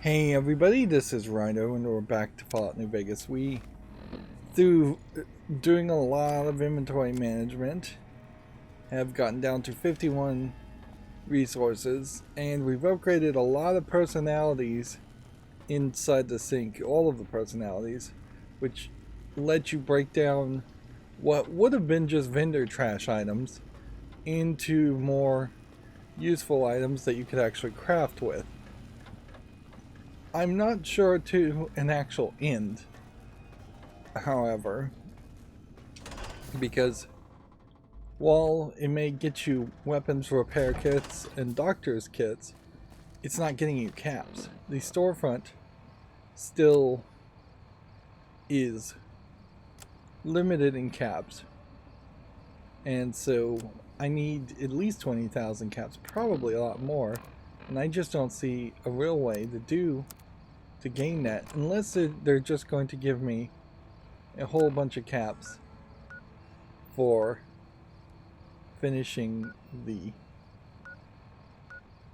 Hey everybody, this is Rydo and we're back to Fallout New Vegas. Through doing a lot of inventory management, have gotten down to 51 resources, and we've upgraded a lot of personalities inside the sink, all of the personalities, which let you break down what would have been just vendor trash items into more useful items that you could actually craft with. I'm not sure to an actual end, however, because while it may get you weapons repair kits and doctor's kits, it's not getting you caps. The storefront still is limited in caps, and so I need at least 20,000 caps, probably a lot more, and I just don't see a real way to gain that unless they're just going to give me a whole bunch of caps for finishing the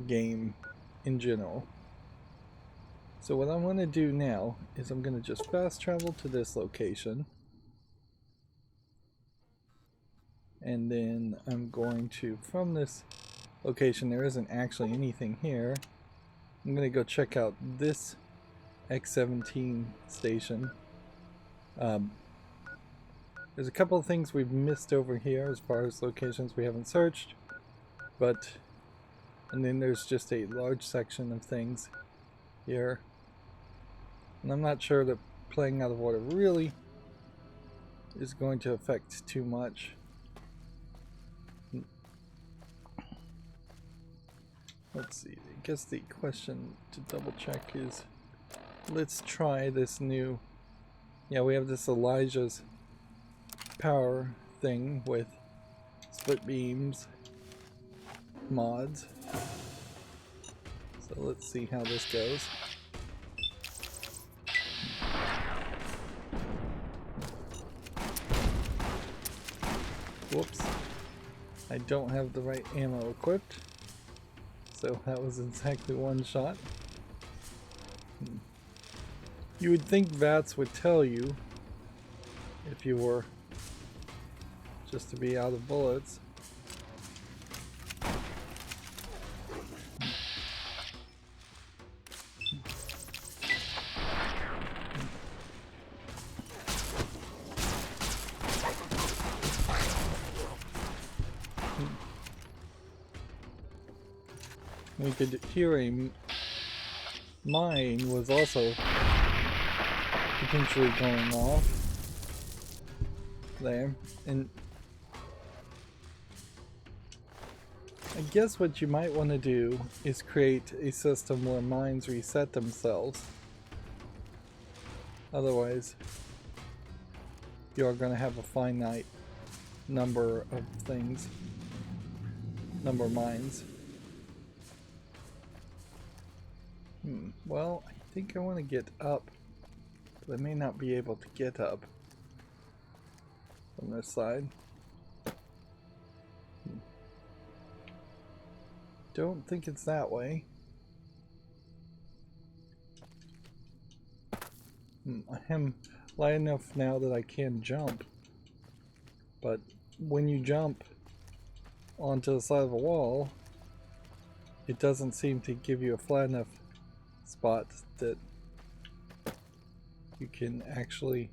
game in general. So what I'm going to do now is I'm going to just fast travel to this location, and then I'm going to, from this location, there isn't actually anything here, I'm going to go check out this X-17 station. There's a couple of things we've missed over here as far as locations we haven't searched, and then there's just a large section of things here, and I'm not sure that playing out of order really is going to affect too much. Let's see, I guess the question to double check is, let's try this new, yeah, we have this Elijah's power thing with split beams mods. So let's see how this goes. Whoops. I don't have the right ammo equipped. So that was exactly one shot. You would think VATS would tell you if you were just to be out of bullets. We could hear a mine was also potentially going off there, and I guess what you might want to do is create a system where mines reset themselves. Otherwise, you're going to have a finite number of things, number of mines. Well, I think I want to get up, but I may not be able to get up from this side. Don't think it's that way. I am light enough now that I can jump, but when you jump onto the side of a wall, it doesn't seem to give you a flat enough spot that you can actually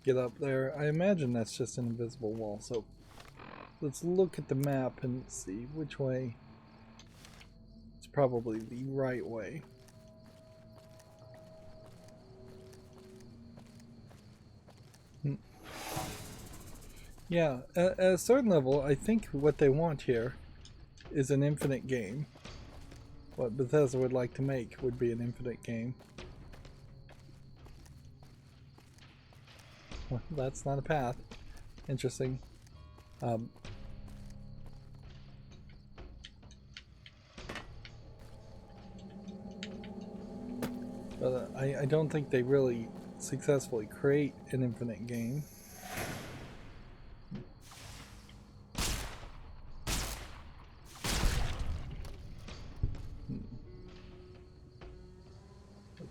get up there. I imagine that's just an invisible wall, so let's look at the map and see which way. It's probably the right way. Yeah, at a certain level, I think what they want here is an infinite game. What Bethesda would like to make would be an infinite game. Well, that's not a path. Interesting. But I don't think they really successfully create an infinite game.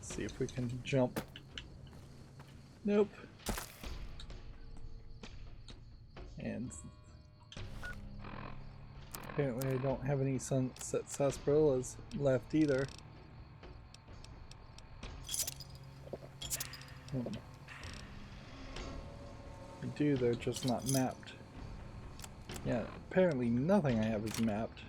see if we can jump. Nope. And apparently I don't have any sunset sarsaparillas left either. I do, they're just not mapped. Yeah, apparently nothing I have is mapped.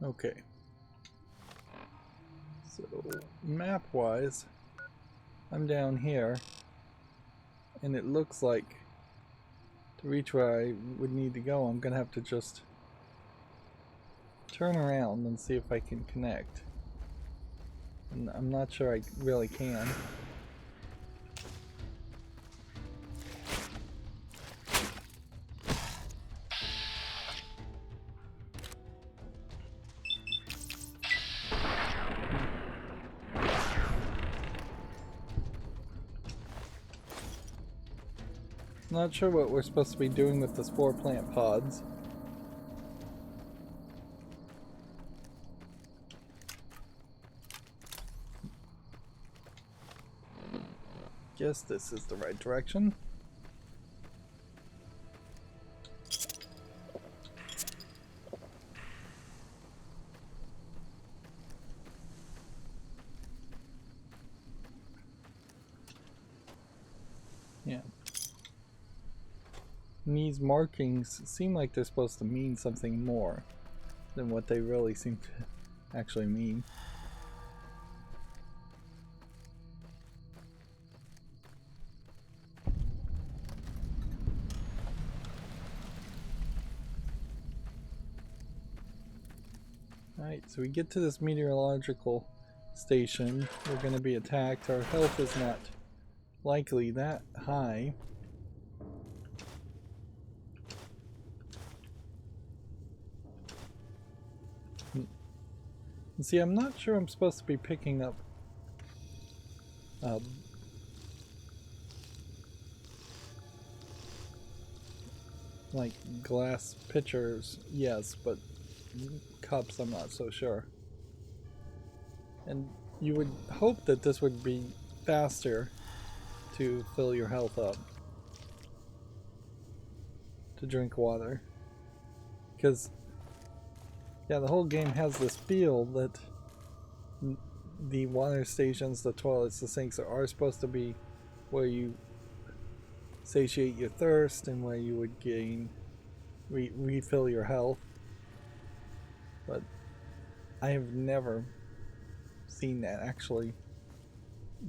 Okay. So, map-wise, I'm down here, and it looks like to reach where I would need to go, I'm gonna have to just turn around and see if I can connect. And I'm not sure I really can. Not sure what we're supposed to be doing with the spore plant pods. Guess this is the right direction. Yeah. And these markings seem like they're supposed to mean something more than what they really seem to actually mean. Alright, so we get to this meteorological station. We're going to be attacked. Our health is not likely that high. And see, I'm not sure I'm supposed to be picking up like glass pitchers, yes, but cups I'm not so sure. And you would hope that this would be faster to fill your health up, to drink water, because yeah, the whole game has this feel that the water stations, the toilets, the sinks are supposed to be where you satiate your thirst and where you would gain refill your health, but I have never seen that actually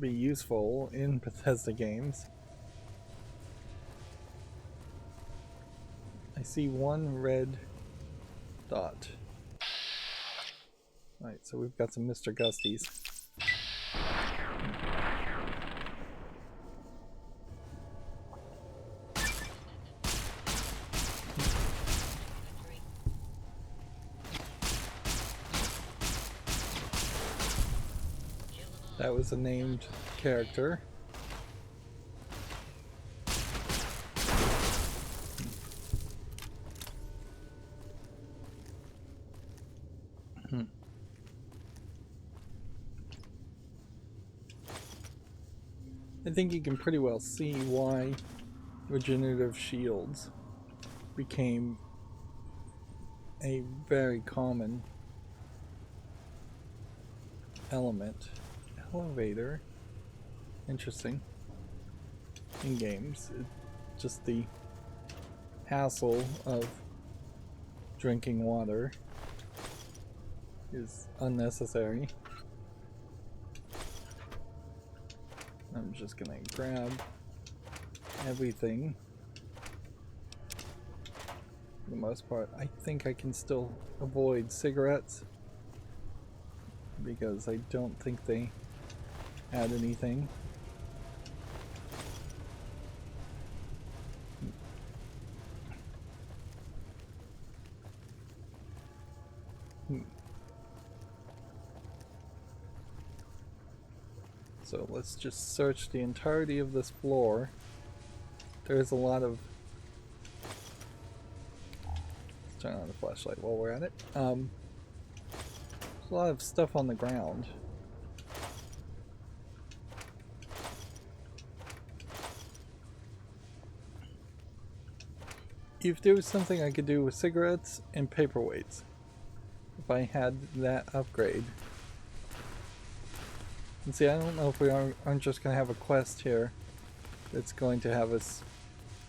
be useful in Bethesda games. I see one red dot. Alright, so we've got some Mr. Gusties. That was a named character. I think you can pretty well see why regenerative shields became a very common element. Elevator. Interesting. In games. Just the hassle of drinking water is unnecessary. I'm just gonna grab everything. For the most part, I think I can still avoid cigarettes because I don't think they add anything. Hmm. So let's just search the entirety of this floor. There's a lot of... Let's turn on the flashlight while we're at it. There's a lot of stuff on the ground. If there was something I could do with cigarettes and paperweights, if I had that upgrade. And see, I don't know if we aren't just going to have a quest here that's going to have us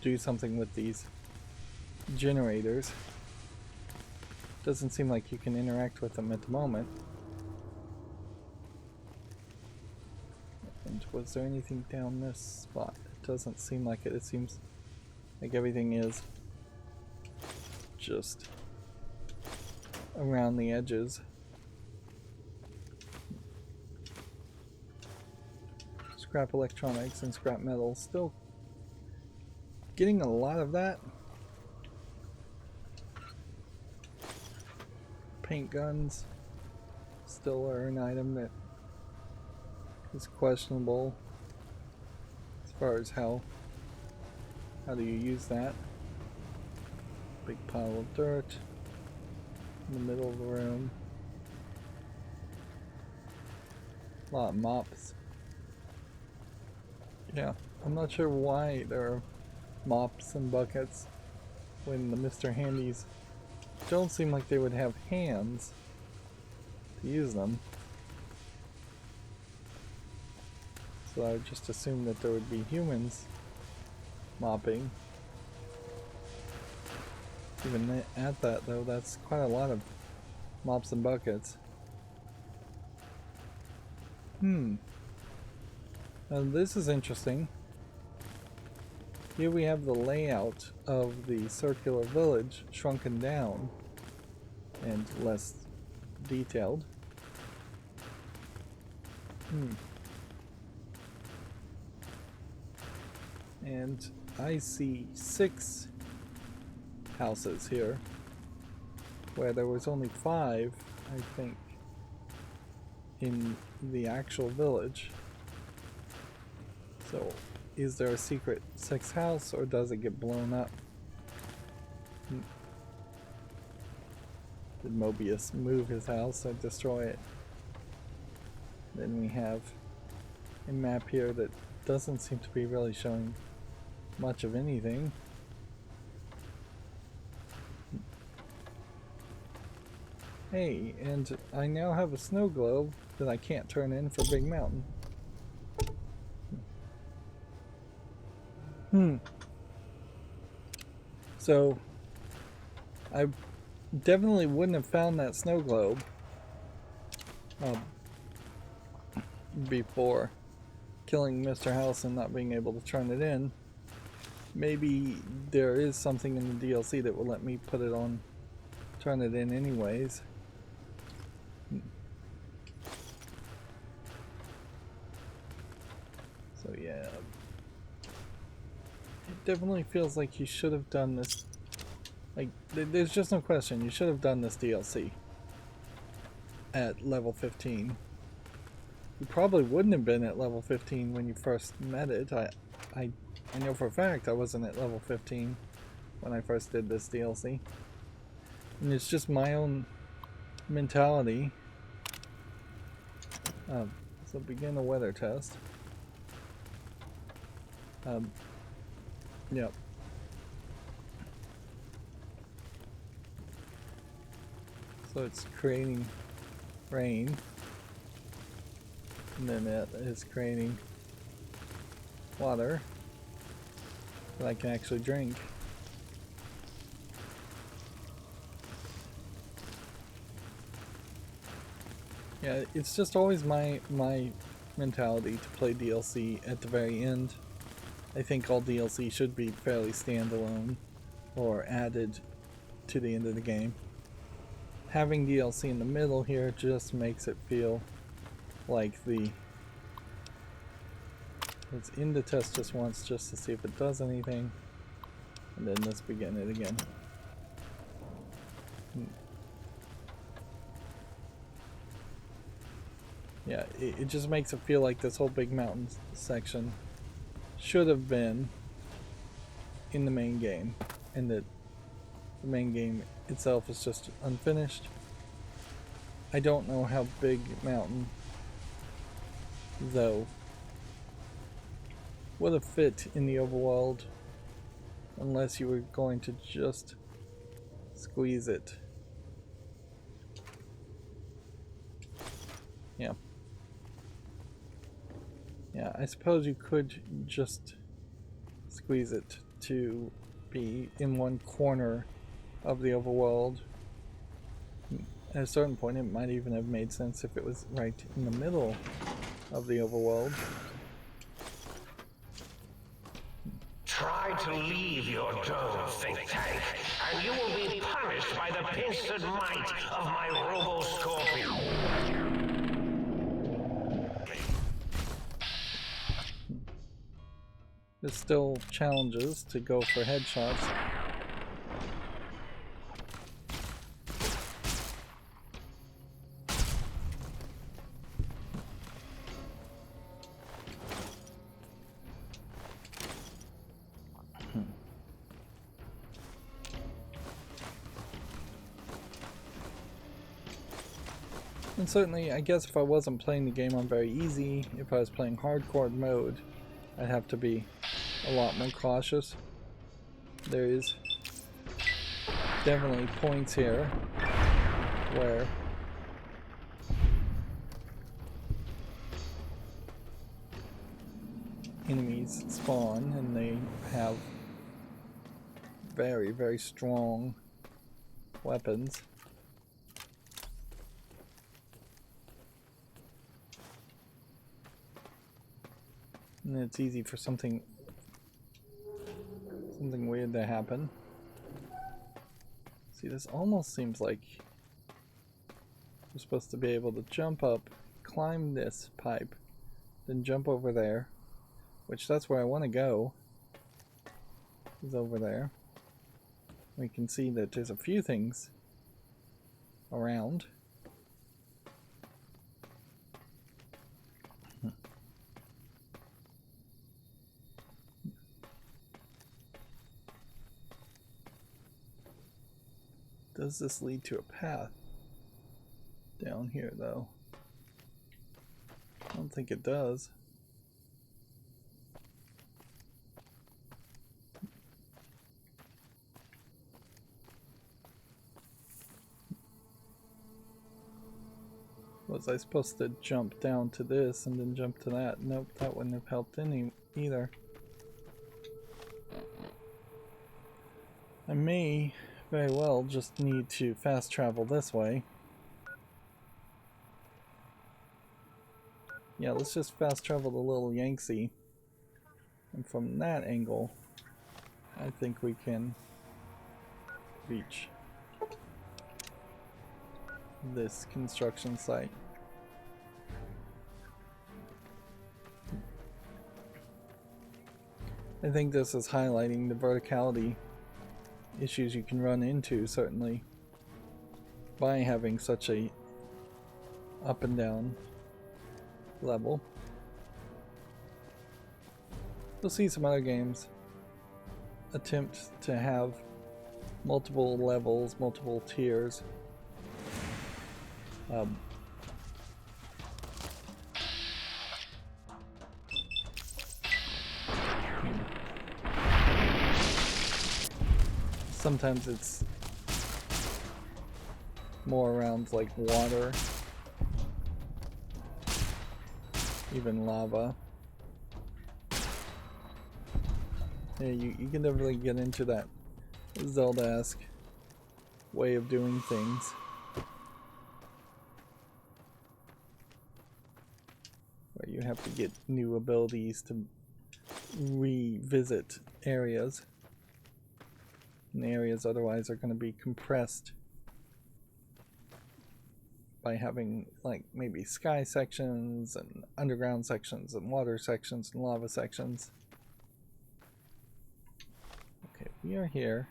do something with these generators. Doesn't seem like you can interact with them at the moment. And was there anything down this spot? It doesn't seem like it. It seems like everything is just around the edges. Scrap electronics and scrap metal. Still getting a lot of that. Paint guns still are an item that is questionable as far as how do you use that. Big pile of dirt in the middle of the room. A lot of mops. Yeah, I'm not sure why there are mops and buckets when the Mr. Handys don't seem like they would have hands to use them. So I would just assume that there would be humans mopping. Even at that though, that's quite a lot of mops and buckets. Now this is interesting. Here we have the layout of the circular village shrunken down and less detailed. And I see 6 houses here, where there was only 5, I think, in the actual village. So, is there a secret 6th house, or does it get blown up? Did Mobius move his house and destroy it? Then we have a map here that doesn't seem to be really showing much of anything. Hey, and I now have a snow globe that I can't turn in for Big Mountain. So, I definitely wouldn't have found that snow globe before killing Mr. House and not being able to turn it in. Maybe there is something in the DLC that will let me put it on, turn it in anyways. So yeah, it definitely feels like you should have done this. Like, there's just no question, you should have done this DLC at level 15. You probably wouldn't have been at level 15 when you first met it. I know for a fact I wasn't at level 15 when I first did this DLC. And it's just my own mentality. So begin a weather test. Yep. So it's creating rain. And then it is creating water that I can actually drink. Yeah, it's just always my mentality to play DLC at the very end. I think all DLC should be fairly standalone or added to the end of the game. Having DLC in the middle here just makes it feel like let's end the test just once just to see if it does anything, and then let's begin it again. Yeah, it just makes it feel like this whole big mountain section should have been in the main game, and that the main game itself is just unfinished. I don't know how big mountain, though, would have fit in the overworld unless you were going to just squeeze it. Yeah. Yeah, I suppose you could just squeeze it to be in one corner of the overworld. At a certain point, it might even have made sense if it was right in the middle of the overworld. Try to leave your dome, think tank, and you will be punished by the pincered might of my robo-scorpion. There's still challenges to go for headshots. And certainly, I guess if I wasn't playing the game on very easy, if I was playing hardcore mode, I'd have to be a lot more cautious. There is definitely points here where enemies spawn and they have very, very strong weapons. And it's easy for something weird to happen. See, this almost seems like we're supposed to be able to jump up, climb this pipe, then jump over there, which that's where I want to go, is over there. We can see that there's a few things around. Does this lead to a path down here, though? I don't think it does. Was I supposed to jump down to this and then jump to that? Nope, that wouldn't have helped any either. I may very well just need to fast travel this way. Yeah, let's just fast travel the little Yangtze. And from that angle, I think we can reach this construction site. I think this is highlighting the verticality issues you can run into, certainly, by having such a up and down level. You'll see some other games attempt to have multiple levels, multiple tiers. Sometimes it's more around like water, even lava. Yeah, you can definitely get into that Zelda-esque way of doing things. Where you have to get new abilities to revisit areas. And the areas otherwise are going to be compressed by having like maybe sky sections and underground sections and water sections and lava sections. Okay, we are here.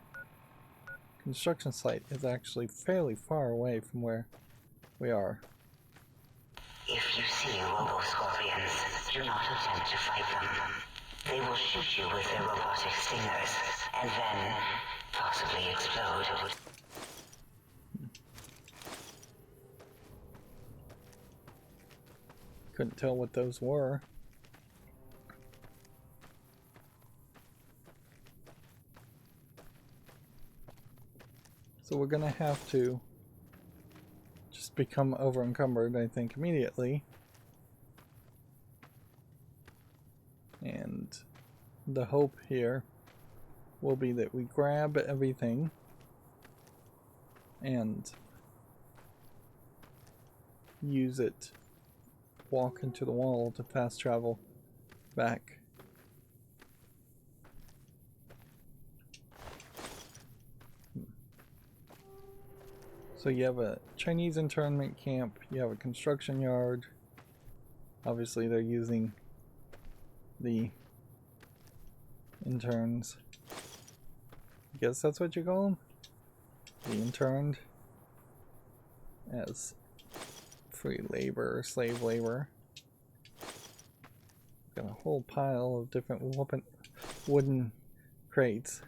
Construction site is actually fairly far away from where we are. If you see robo-scorpions, do not attempt to fight them. They will shoot you with their robotic stingers, and then possibly explode. Couldn't tell what those were. So we're gonna have to just become over encumbered, I think, immediately. And the hope here will be that we grab everything and use it, walk into the wall to fast travel back. So you have a Chinese internment camp, you have a construction yard. Obviously they're using the interns. I guess that's what you call them? The interned, as free labor, slave labor. Got a whole pile of different wooden crates.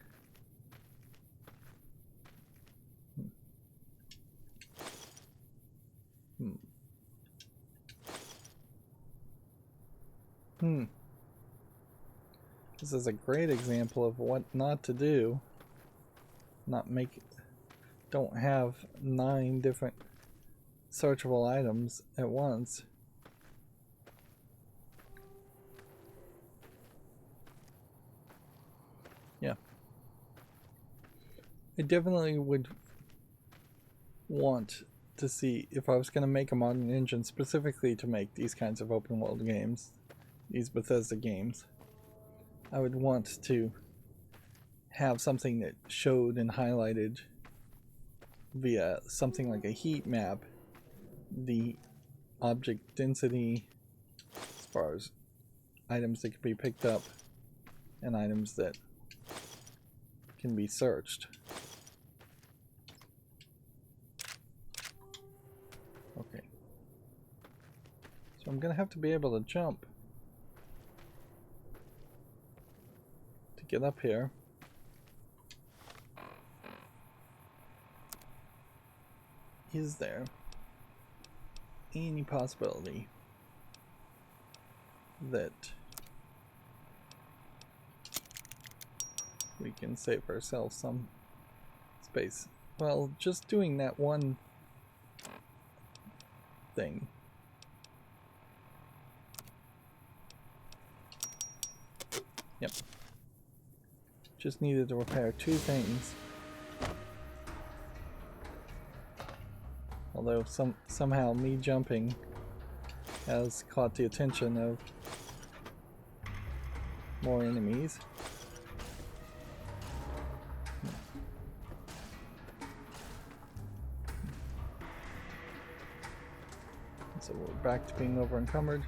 This is a great example of what not to do. Don't have 9 different searchable items at once. Yeah. I definitely would want to see, if I was going to make a modern engine specifically to make these kinds of open world games, these Bethesda games, I would want to have something that showed and highlighted via something like a heat map the object density as far as items that can be picked up and items that can be searched. Okay. So I'm gonna have to be able to jump to get up here. Is there any possibility that we can save ourselves some space? Well, just doing that one thing. Yep. Just needed to repair 2 things. Although somehow me jumping has caught the attention of more enemies. So we're back to being over encumbered.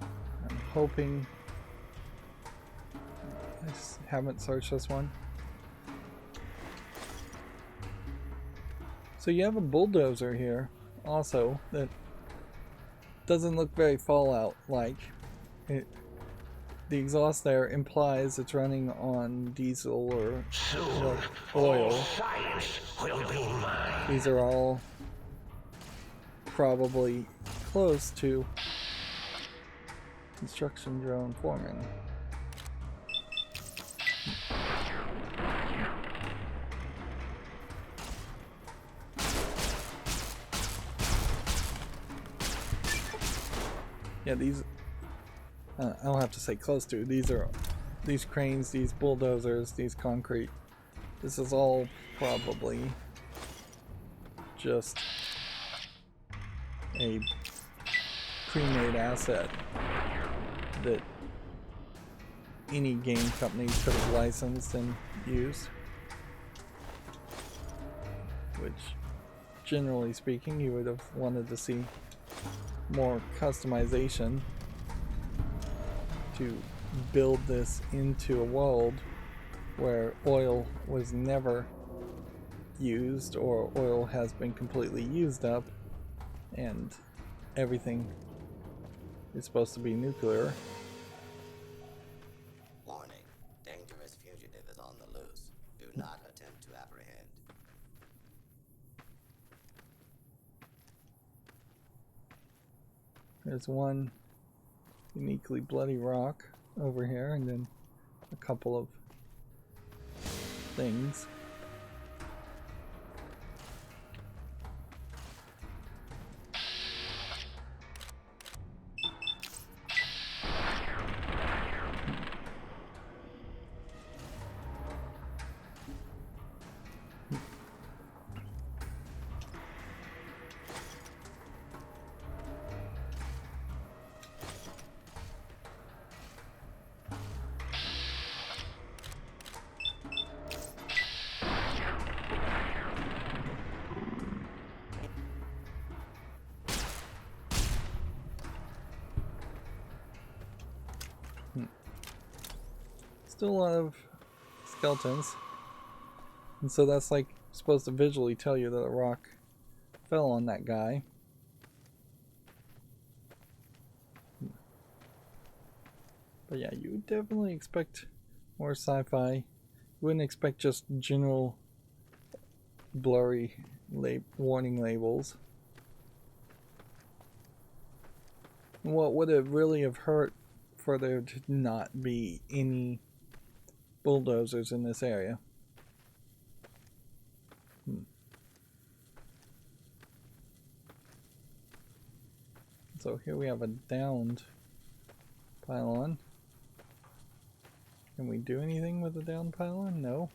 I'm hoping I just haven't searched this one. So you have a bulldozer here also that doesn't look very Fallout-like. The exhaust there implies it's running on diesel or oil. Science will be mine. These are all probably close to construction drone foreman. Yeah, these, I don't have to say close to, these cranes, these bulldozers, these concrete, this is all probably just a pre-made asset that any game company could have licensed and used, which generally speaking you would have wanted to see more customization to build this into a world where oil was never used or oil has been completely used up and everything is supposed to be nuclear. Warning. Dangerous fugitive is on the loose. Do not attempt to apprehend. There's one uniquely bloody rock over here, and then a couple of things. Still a lot of skeletons, and so that's like supposed to visually tell you that a rock fell on that guy. But yeah, you would definitely expect more sci-fi. You wouldn't expect just general blurry warning labels. What would it really have hurt for there to not be any bulldozers in this area? So here we have a downed pylon. Can we do anything with the downed pylon? No.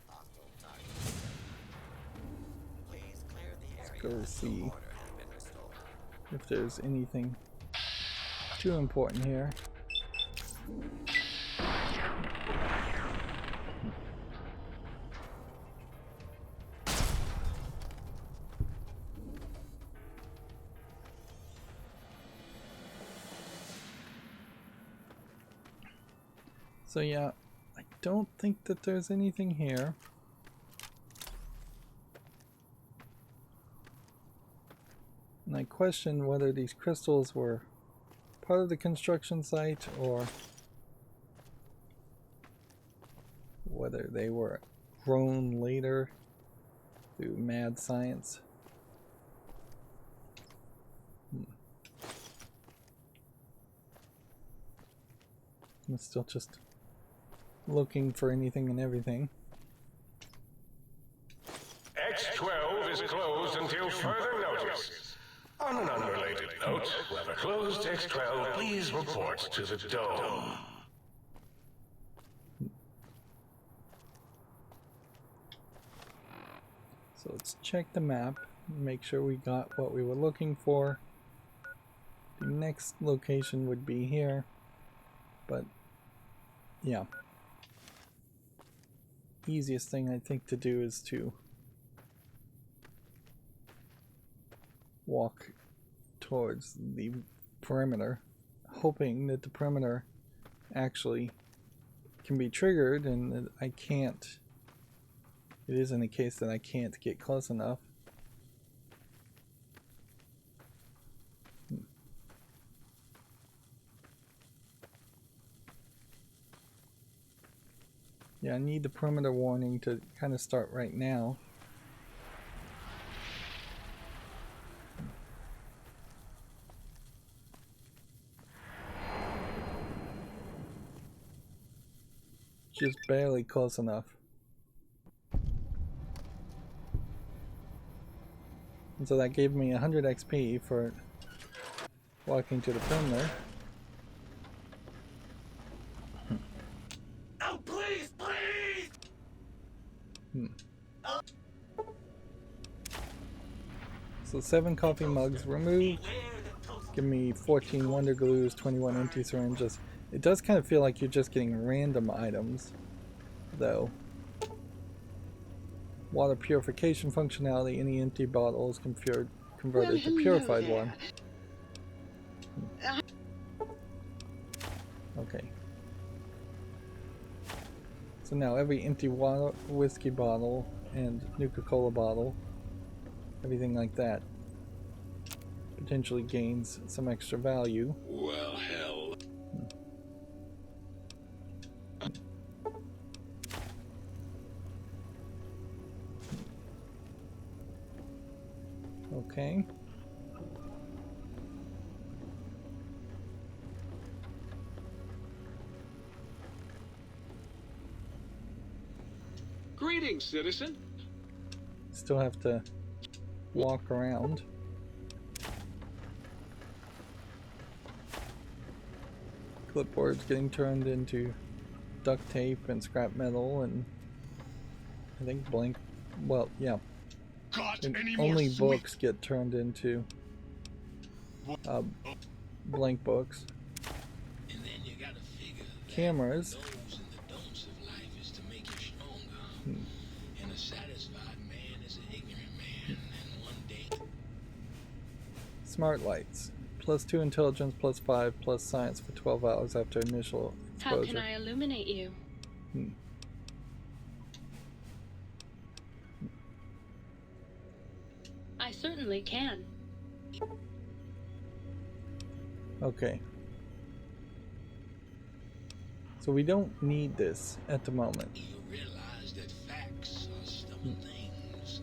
Hostile target. Please clear the area. Go see Order has been restored. if there's anything too important here. So yeah, I don't think that there's anything here. And I question whether these crystals were part of the construction site or whether they were grown later through mad science. I'm still just looking for anything and everything. X12 is closed until further notice. On an unrelated note, whoever closed X12, please report to the dome. So let's check the map, make sure we got what we were looking for. The next location would be here, but yeah. Easiest thing I think to do is to walk towards the perimeter, hoping that the perimeter actually can be triggered and that I can't, it isn't a case that I can't get close enough. Yeah, I need the perimeter warning to kind of start right now. Just barely close enough. And so that gave me 100 XP for walking to the perimeter. Oh, please, please! So 7 coffee mugs removed. Give me 14 wonder glues, 21 empty syringes. It does kind of feel like you're just getting random items, though. Water purification functionality. Any empty bottles converted to purified one. Okay. So now every empty water, whiskey bottle and Nuka-Cola bottle, everything like that, potentially gains some extra value. Well, hell. Okay. Greetings, citizen. Still have to walk around. Clipboard's getting turned into duct tape and scrap metal, and I think blank. Well, yeah. Got And any more only sweet? books get turned into blank books. And then you gotta figure Cameras. those and the don'ts of life is to make you stronger. And a satisfied man is an ignorant man. And one day. Smart lights. +2 intelligence, +5, plus science for 12 hours after initial How can exposure. I illuminate you? I certainly can. Okay. So we don't need this at the moment. You realize that facts are stubborn things.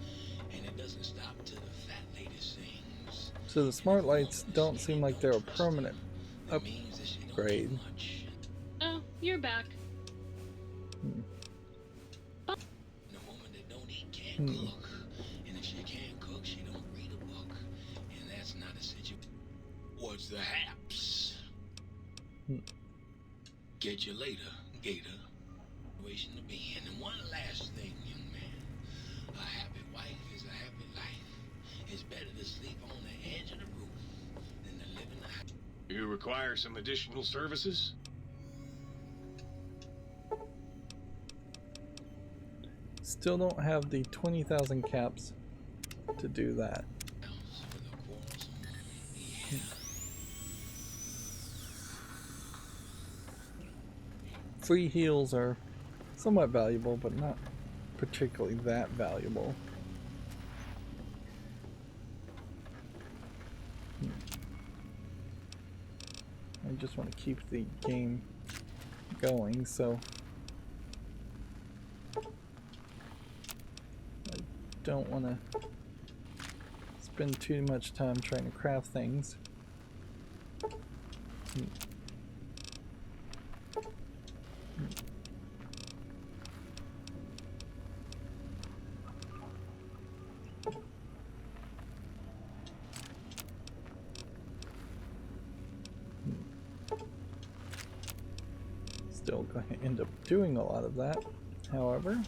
And it doesn't stop till the fat lady sings. So the smart lights don't seem like they're a permanent That means that she don't upgrade. do much. Oh, you're back. And a woman that don't eat can't cook. And if she can't cook, she don't read a book. And that's not a situation. What's the haps? Get you later, Gator. Situation to be in. And one last thing, young man. A happy wife is a happy life. It's better to sleep on the edge of the roof than to live in the house. You require some additional services? Still don't have the 20,000 caps to do that. Free heals are somewhat valuable, but not particularly that valuable. I just want to keep the game going, so I don't want to spend too much time trying to craft things. Still going to end up doing a lot of that, however.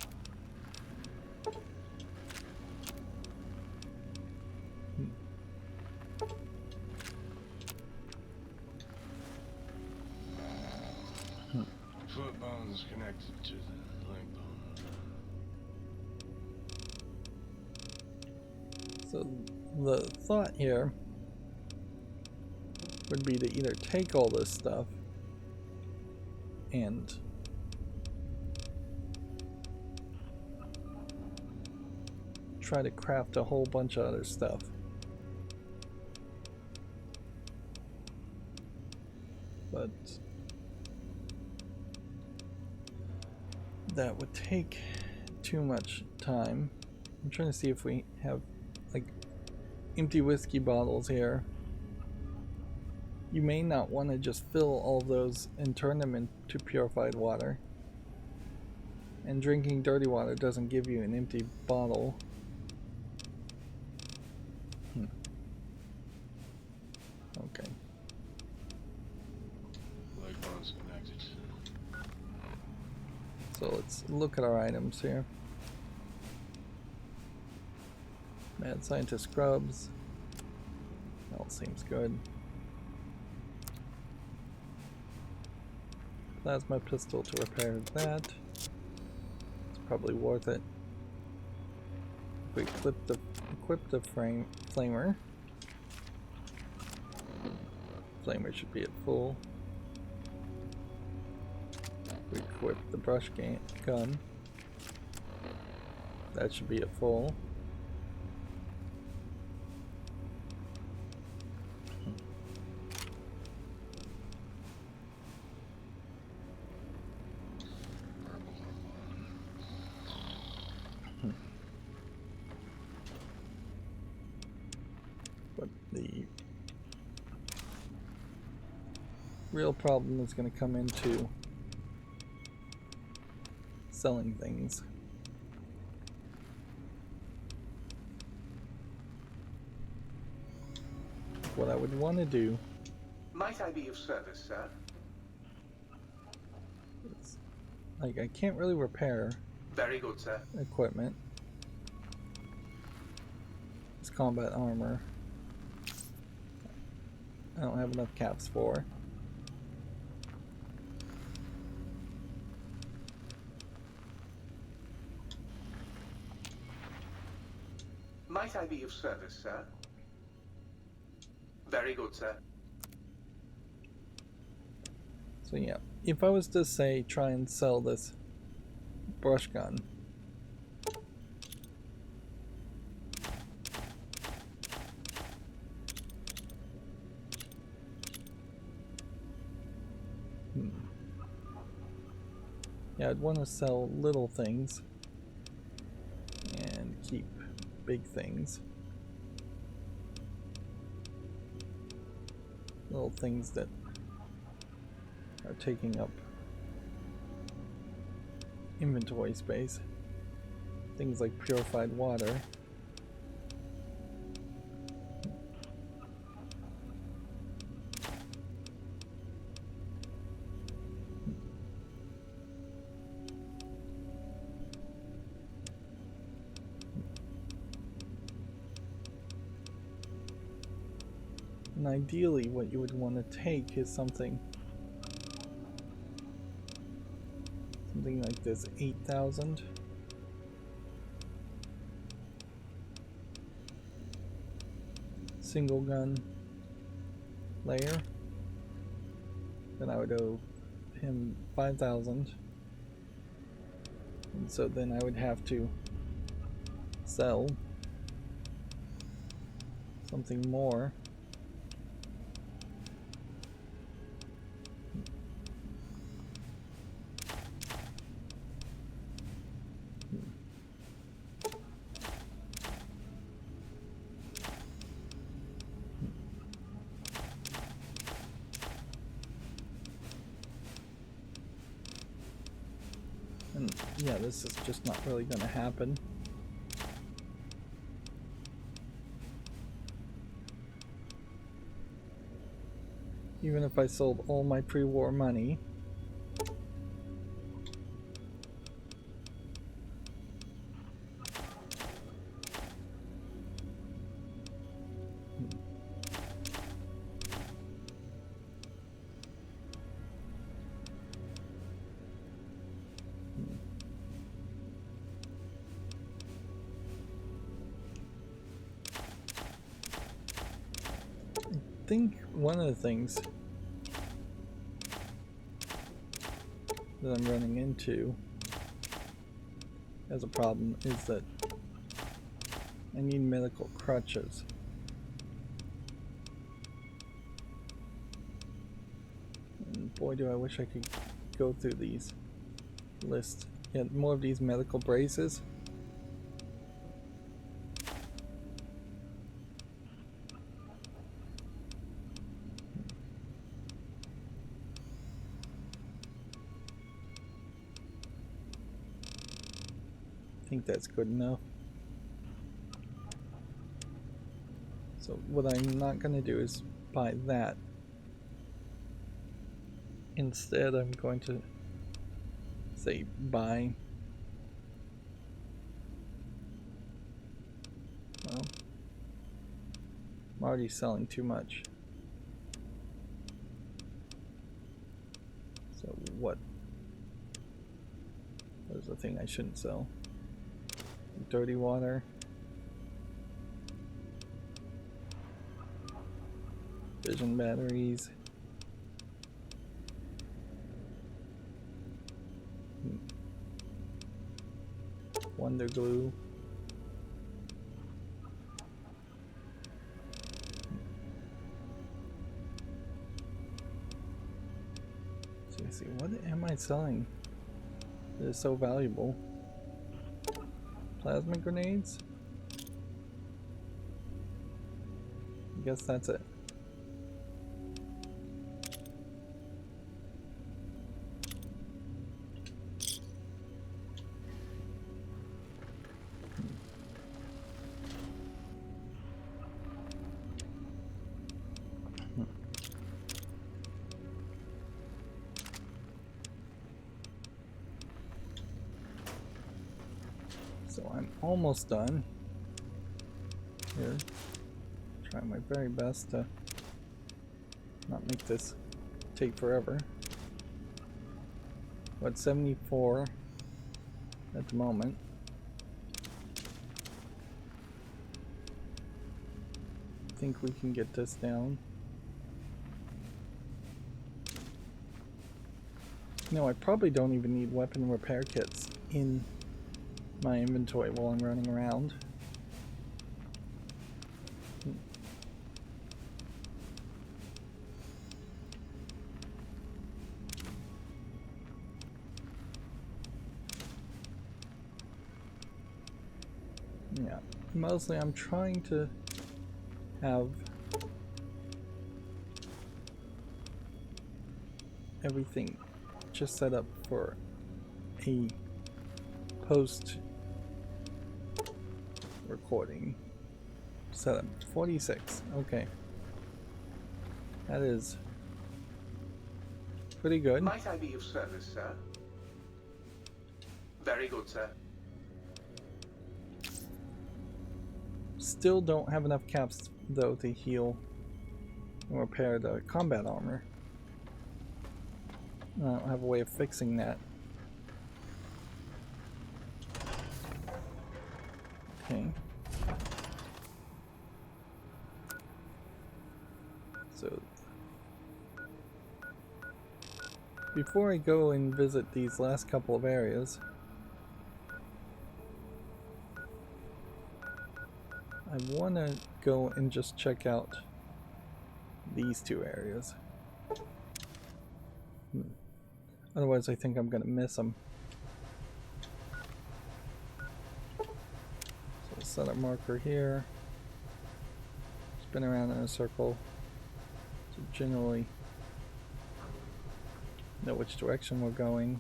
Foot bones connected to the leg bone. So the thought here would be to either take all this stuff and try to craft a whole bunch of other stuff. But that would take too much time. I'm trying to see if we have like empty whiskey bottles here. You may not want to just fill all those and turn them into purified water. And drinking dirty water doesn't give you an empty bottle. Okay. Leg bones connected. So let's look at our items here. Mad Scientist Scrubs. That all seems good. Plasma pistol to repair that. It's probably worth it. If we equip the flamer. Flamer should be at full. We equip the brush gun. That should be at full. But the real problem is going to come into selling things. What I would want to do, Might I be of service, sir? is, like, I can't really repair Very good, sir. equipment. It's combat armor. I don't have enough caps for. Might I be of service, sir? Very good, sir. So yeah, if I was to say try and sell this brush gun, yeah, I'd want to sell little things and keep big things. Little things that are taking up inventory space. Things like purified water. And ideally what you would want to take is something like this 8,000. Single gun layer. Then I would owe him 5,000. And so then I would have to sell something more. And yeah, this is just not really going to happen. Even if I sold all my pre-war money. I think one of the things that I'm running into as a problem is that I need medical crutches. And boy, do I wish I could go through these lists. Get more of these medical braces. I think that's good enough. So what I'm not going to do is buy that. Instead, I'm going to say buy. Well, I'm already selling too much. So what is the thing I shouldn't sell? Dirty water. Vision batteries. Wonder glue. Seriously, what am I selling that is so valuable? Plasma grenades? I guess that's it. So I'm almost done here. Try my very best to not make this take forever. We're at 74 at the moment. I think we can get this down. No, I probably don't even need weapon repair kits in my inventory while I'm running around. Yeah, mostly I'm trying to have everything just set up for a post recording setup. 46. Okay, that is pretty good. Might I be of service, sir? Very good, sir. Still don't have enough caps though to heal and repair the combat armor. I don't have a way of fixing that. Okay. So before I go and visit these last couple of areas, I want to go and just check out these two areas. Otherwise I think I'm going to miss them. So set a marker here. Spin around in a circle to generally know which direction we're going.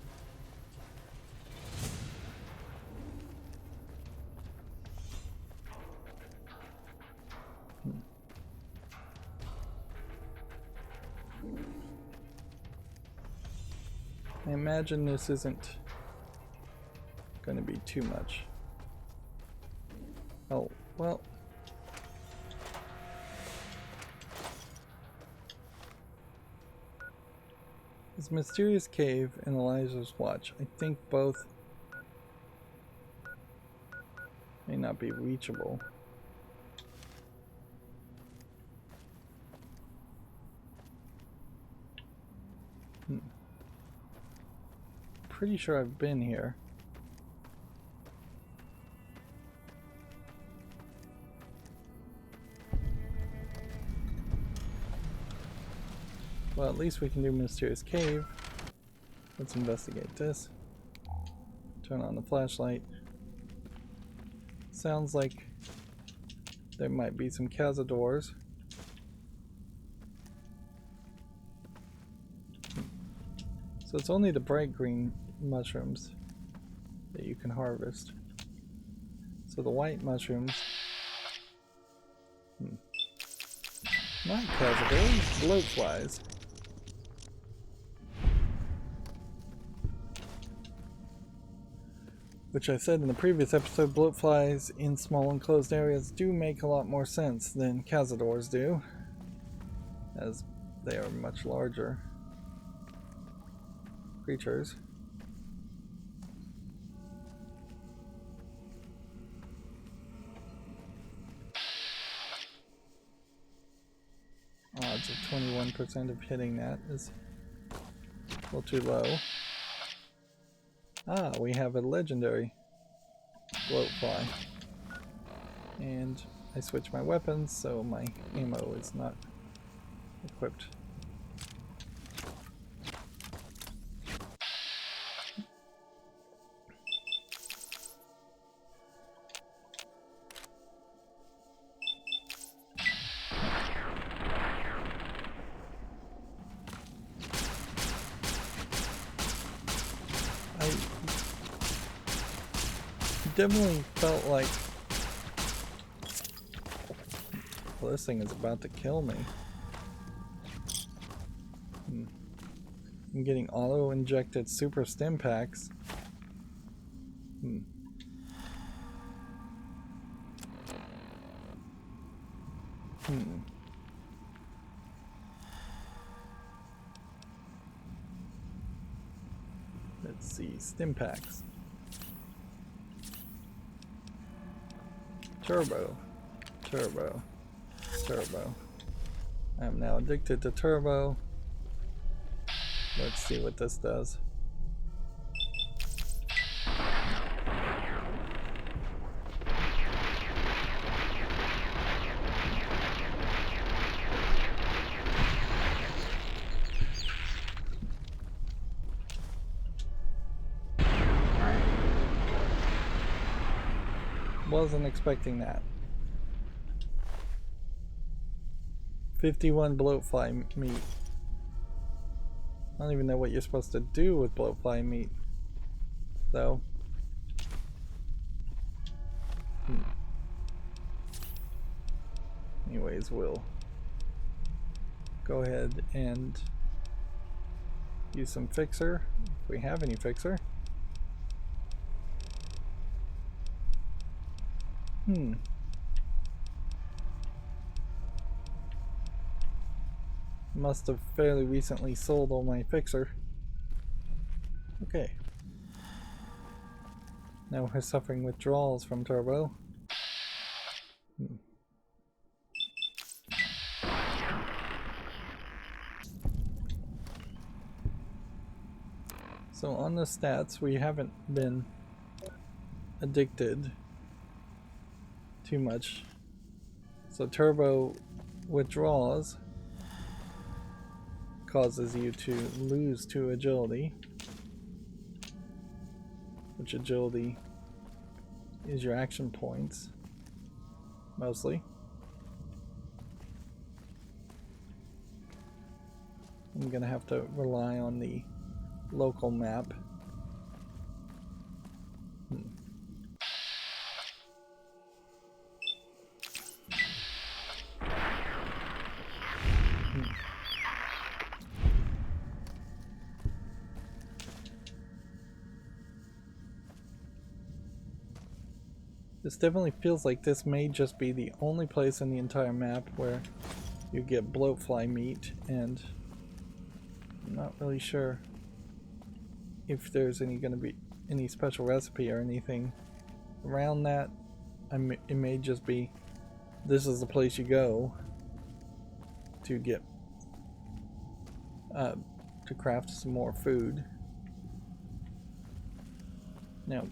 I imagine this isn't going to be too much. Oh, well. This mysterious cave and Elijah's watch, I think both may not be reachable. Pretty sure I've been here. Well, at least we can do Mysterious Cave. Let's investigate this. Turn on the flashlight. Sounds like there might be some cazadors. So it's only the bright green mushrooms that you can harvest. So the white mushrooms, not cazadors, bloatflies. Which I said in the previous episode, bloatflies in small enclosed areas do make a lot more sense than cazadors do, as they are much larger creatures. Odds of 21% of hitting that is a little too low. Ah, we have a legendary bloatfly. And I switched my weapons, so my ammo is not equipped. I definitely felt like, well, this thing is about to kill me. I'm getting auto-injected super stim packs. Let's see, stim packs. Turbo. Turbo. Turbo. I'm now addicted to turbo. Let's see what this does. Wasn't expecting that. 51 bloatfly meat. I don't even know what you're supposed to do with bloatfly meat, though. Anyways, we'll go ahead and use some fixer, if we have any fixer. Must have fairly recently sold all my fixer. Okay. Now we're suffering withdrawals from turbo. So on the stats, we haven't been addicted too much. So turbo withdrawals causes you to lose 2 agility, which agility is your action points, mostly. I'm gonna have to rely on the local map. This definitely feels like this may just be the only place in the entire map where you get bloatfly meat, and I'm not really sure if there's going to be any special recipe or anything around that. It may just be this is the place you go to get to craft some more food. Now,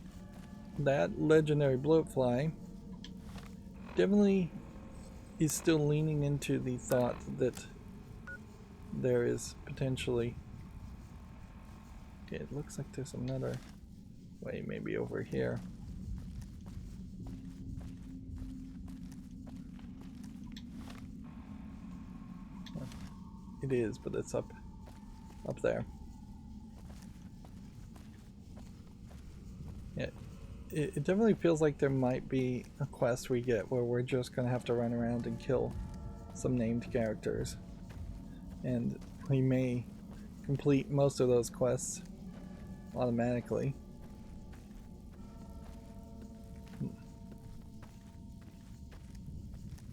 that legendary bloatfly definitely is still leaning into the thought that there is potentially... Okay, it looks like there's another way, maybe over here. It is, but it's up there. Yeah. It definitely feels like there might be a quest we get where we're just gonna have to run around and kill some named characters, and we may complete most of those quests automatically.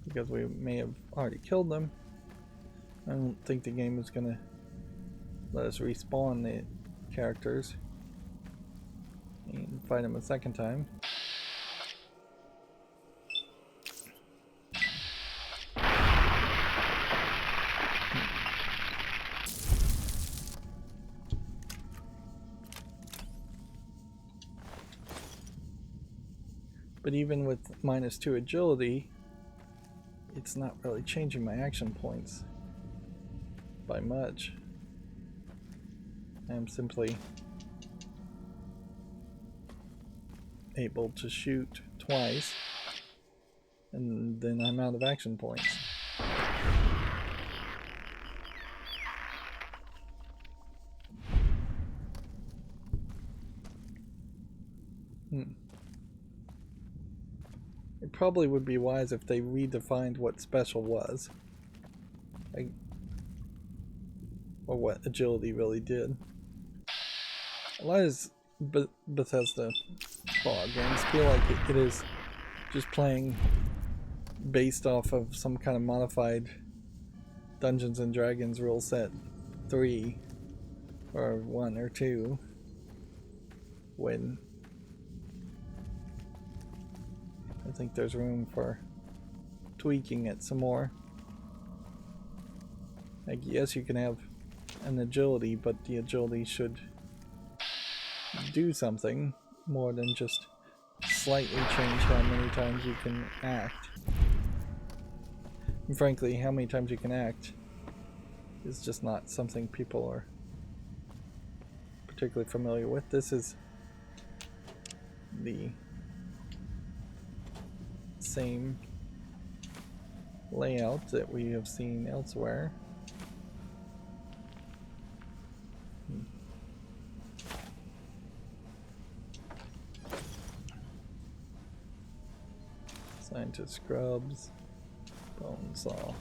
Because we may have already killed them. I don't think the game is gonna let us respawn the characters and fight them a second time. But even with -2 agility, it's not really changing my action points by much. I'm simply able to shoot twice, and then I'm out of action points. It probably would be wise if they redefined what special was. Or what agility really did. A lot of Bethesda Fallout games feel like it is just playing based off of some kind of modified Dungeons and Dragons rule set 3 or 1 or 2, when I think there's room for tweaking it some more. Like, yes, you can have an agility, but the agility should do something more than just slightly change how many times you can act. And frankly, how many times you can act is just not something people are particularly familiar with. This is the same layout that we have seen elsewhere. Scientist scrubs, bone saw,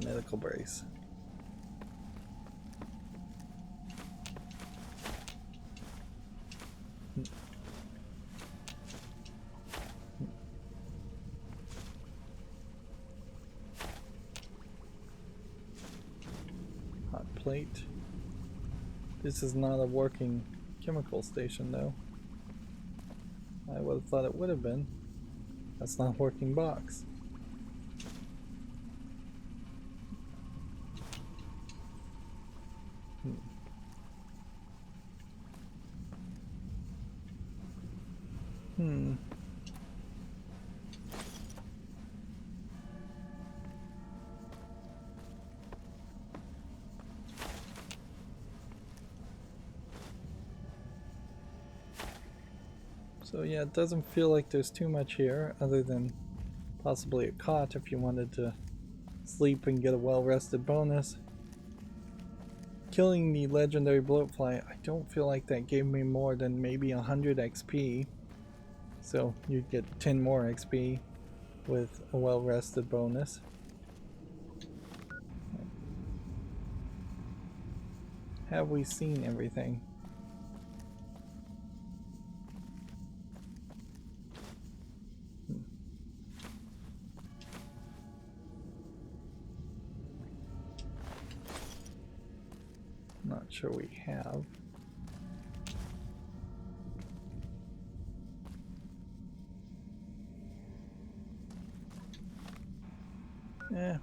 medical brace. Hot plate. This is not a working chemical station though. I would have thought it would have been. That's not a working box. So yeah, it doesn't feel like there's too much here, other than possibly a cot if you wanted to sleep and get a well-rested bonus. Killing the legendary bloatfly, I don't feel like that gave me more than maybe 100 XP. So you'd get 10 more XP with a well-rested bonus. Have we seen everything? Not sure we have. Yeah,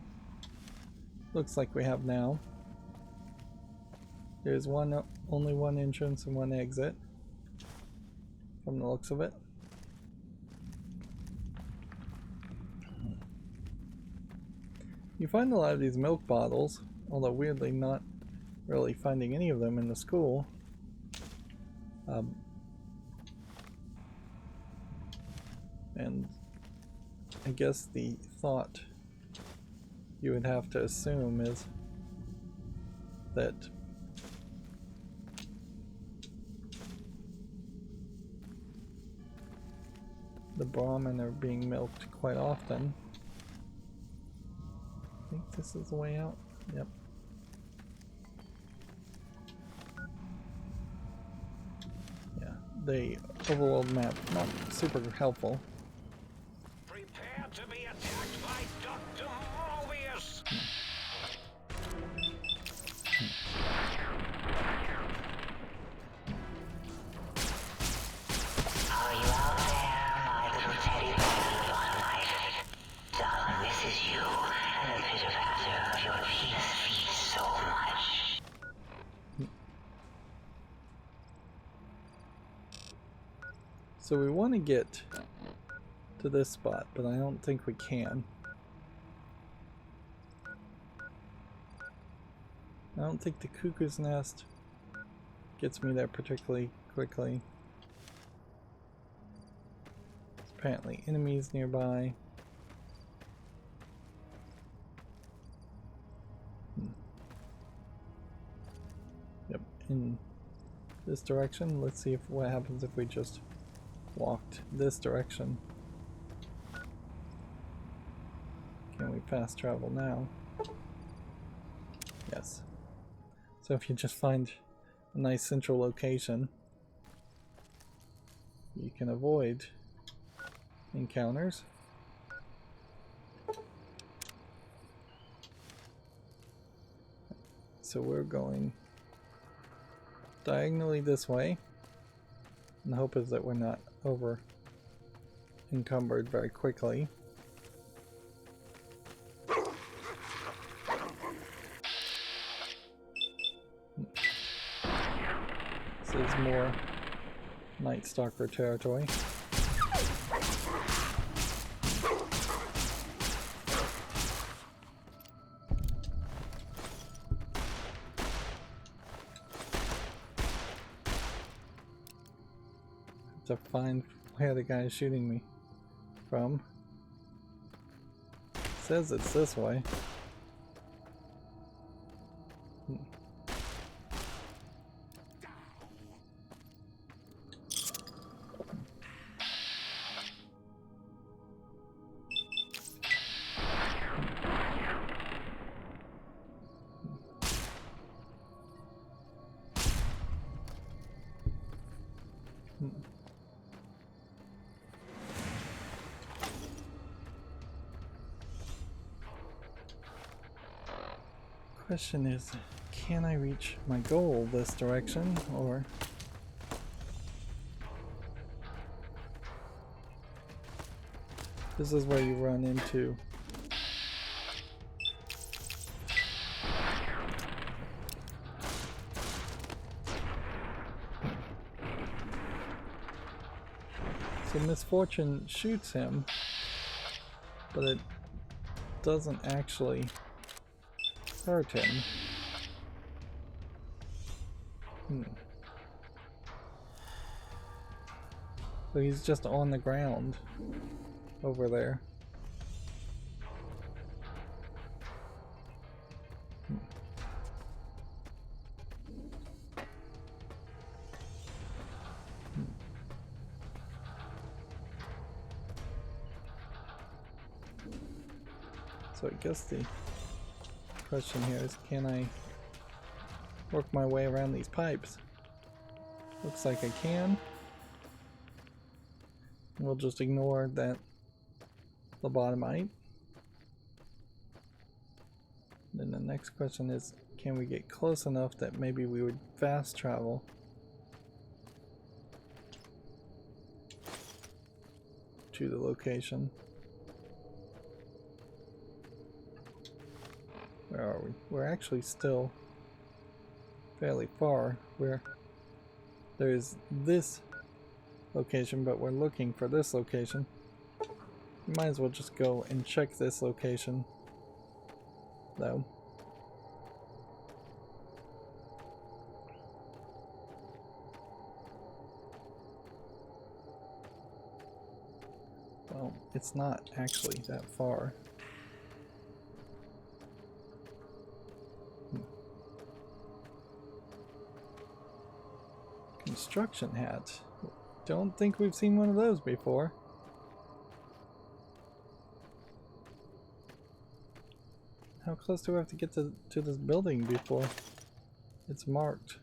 looks like we have now. There's only one entrance and one exit, from the looks of it. You find a lot of these milk bottles, although weirdly not really finding any of them in the school. And I guess the thought you would have to assume is that the Brahmin are being milked quite often. I think this is the way out. Yep. The overworld map, not super helpful. Prepare to be attacked by Dr. Mobius! Are you out there, my little teddy bear of unlight? Darling misses you, and the pitter-patter of your PS feet so much. So we want to get to this spot, but I don't think we can. I don't think the cuckoo's nest gets me there particularly quickly. There's apparently enemies nearby. Yep, in this direction. Let's see if what happens if we just walked this direction. Can we fast travel now? Yes. So if you just find a nice central location, you can avoid encounters. So we're going diagonally this way, and the hope is that we're not over encumbered very quickly. This is more Night Stalker territory. To find where the guy is shooting me from. It says it's this way. Question is, can I reach my goal this direction, or this is where you run into so Misfortune shoots him, but it doesn't actually hurt him. So he's just on the ground over there. So I guess the question here is, can I work my way around these pipes? Looks like I can. We'll just ignore that lobotomite. Then the next question is, can we get close enough that maybe we would fast travel to the location? Where are we? We're actually still fairly far. There's this location, but we're looking for this location. We might as well just go and check this location, though. Well, it's not actually that far. Construction hat. Don't think we've seen one of those before. How close do we have to get to this building before it's marked?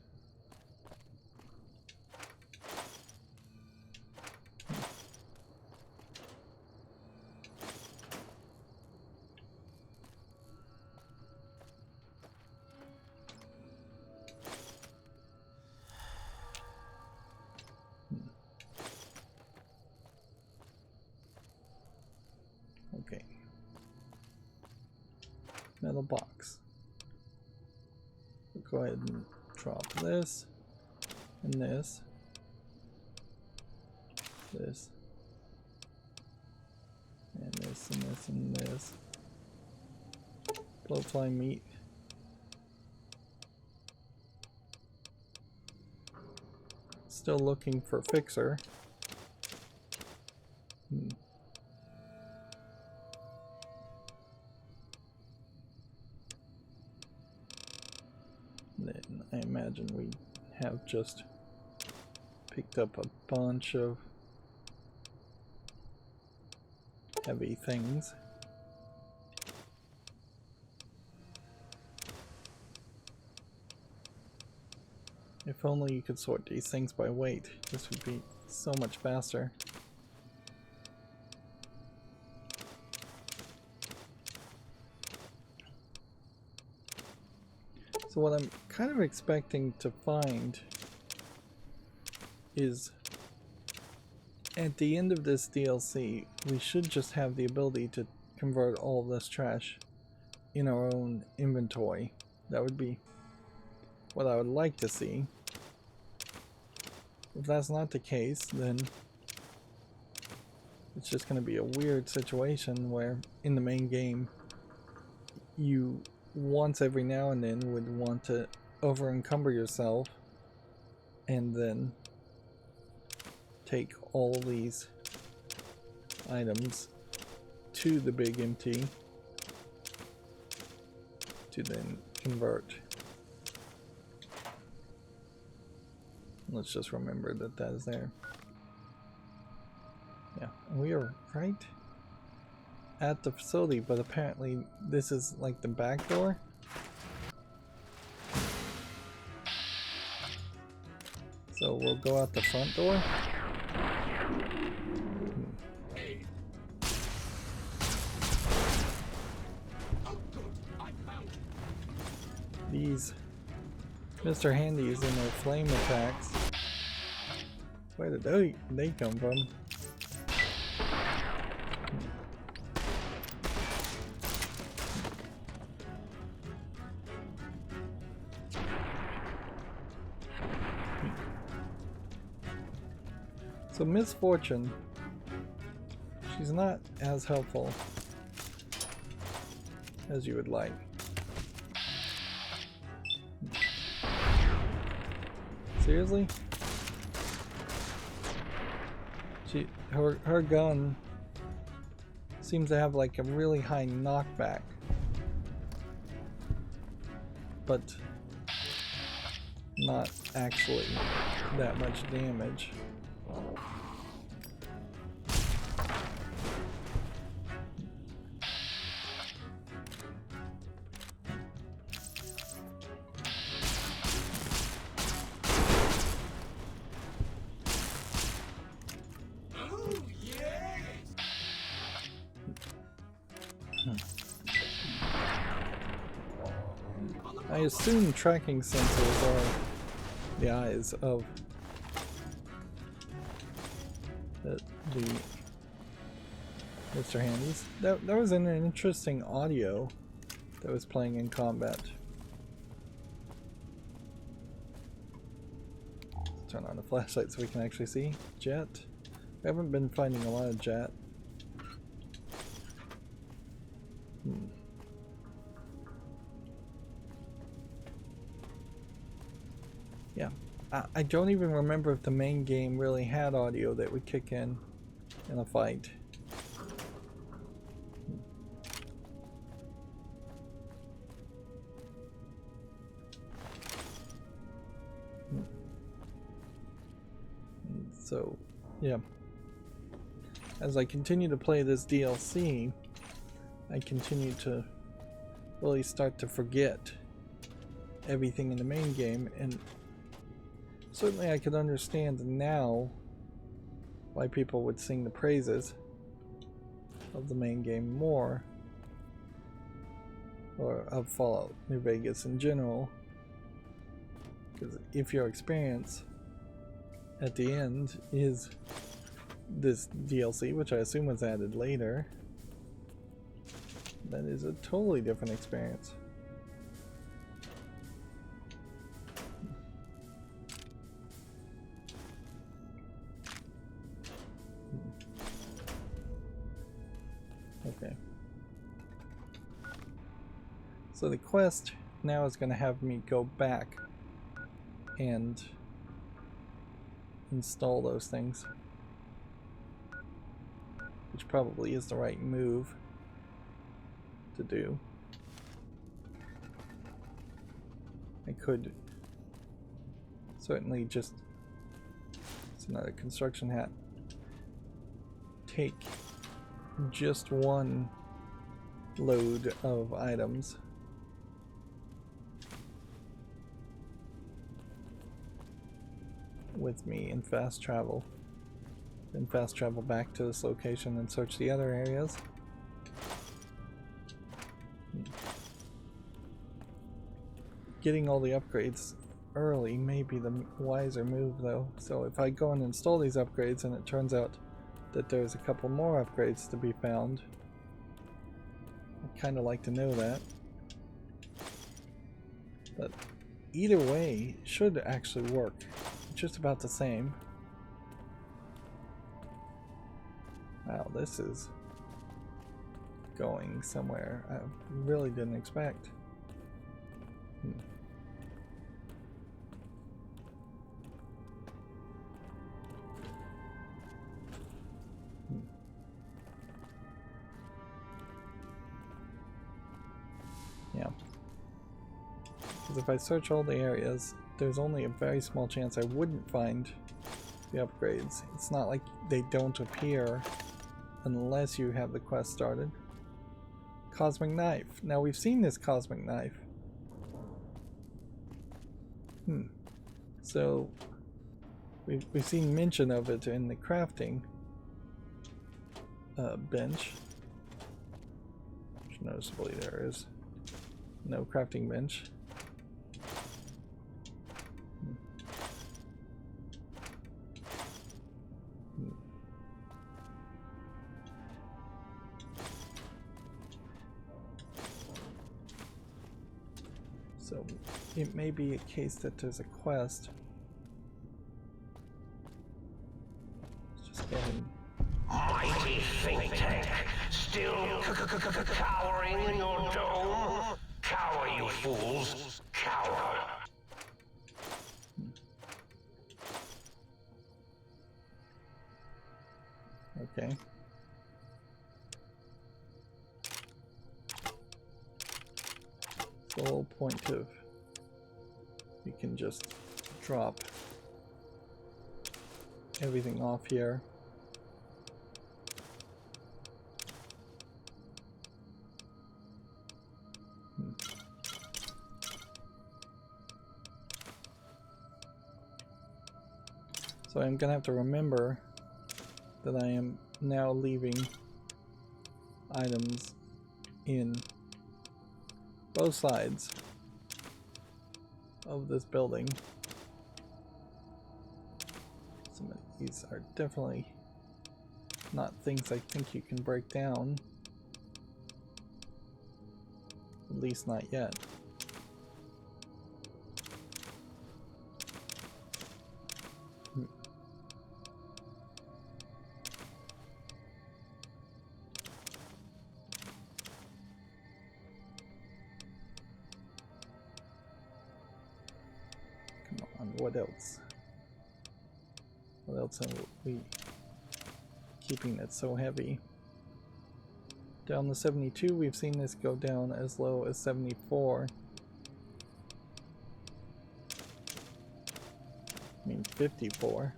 Okay. Metal box. We'll go ahead and drop this and this. this. And this and this and this. Blowfly meat. Still looking for Fixer. Then I imagine we have just picked up a bunch of heavy things. If only you could sort these things by weight, this would be so much faster. So what I'm kind of expecting to find is at the end of this DLC, we should just have the ability to convert all of this trash in our own inventory. That would be what I would like to see. If that's not the case, then it's just going to be a weird situation where in the main game you once every now and then would want to over encumber yourself and then take all these items to the big empty to then convert. Let's just remember that that is there. Yeah, we are right at the facility, but apparently this is like the back door. So we'll go out the front door. These Mr. Handies and their flame attacks. Where did they come from? So Misfortune, she's not as helpful as you would like. Seriously? Her gun seems to have like a really high knockback, but not actually that much damage. I assume tracking sensors are the eyes of the Mr. Handies. That was an interesting audio that was playing in combat. Let's turn on the flashlight so we can actually see. Jet. We haven't been finding a lot of jet. Yeah, I don't even remember if the main game really had audio that would kick in a fight. So, yeah. As I continue to play this DLC, I continue to really start to forget everything in the main game, and certainly I could understand now why people would sing the praises of the main game more, or of Fallout New Vegas in general, because if your experience at the end is this DLC, which I assume was added later, that is a totally different experience. Okay. So the quest now is going to have me go back and install those things, which probably is the right move to do. I could certainly just, it's another construction hat, take just one load of items with me and fast travel, then fast travel back to this location and search the other areas. Getting all the upgrades early may be the wiser move though. So if I go and install these upgrades and it turns out that there's a couple more upgrades to be found, I'd kind of like to know that. But either way should actually work. Just about the same. Wow, this is going somewhere I really didn't expect. Yeah. Because if I search all the areas, there's only a very small chance I wouldn't find the upgrades. It's not like they don't appear unless you have the quest started. Cosmic knife. Now we've seen this cosmic knife. So we've seen mention of it in the crafting bench. Which noticeably there is no crafting bench. So it may be a case that there's a quest. Let's just go ahead and... Mighty think tank, still cowering in your dome? Cower, you fools, cower. Okay. The whole point of you can just drop everything off here. So I'm gonna have to remember that I am now leaving items in both sides of this building. Some of these are definitely not things I think you can break down. At least not yet. What else? What else are we keeping that so heavy? Down to 72, we've seen this go down as low as 74. I mean 54.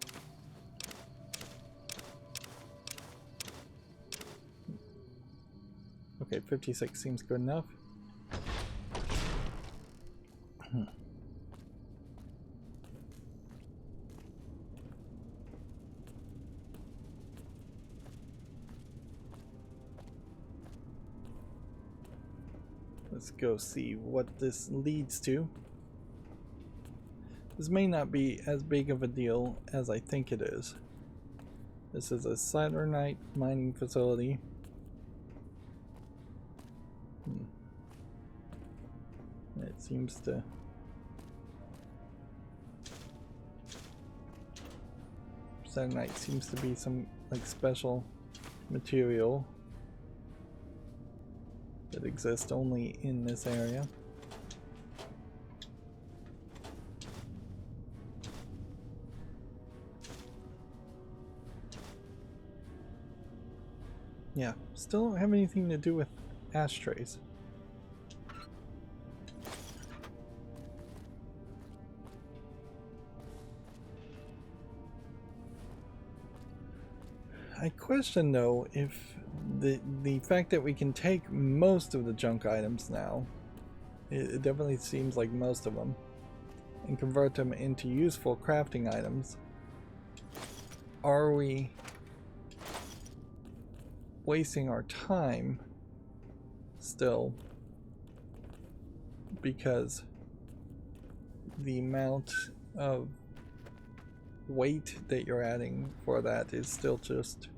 Okay, 56 seems good enough. Let's go see what this leads to. This may not be as big of a deal as I think it is. This is a Saturnite mining facility. It seems to... Saturnite seems to be some like special material. that exist only in this area. Yeah, still don't have anything to do with ashtrays. I question though if the fact that we can take most of the junk items now, it definitely seems like most of them, and convert them into useful crafting items. Are we wasting our time still because the amount of weight that you're adding for that is still just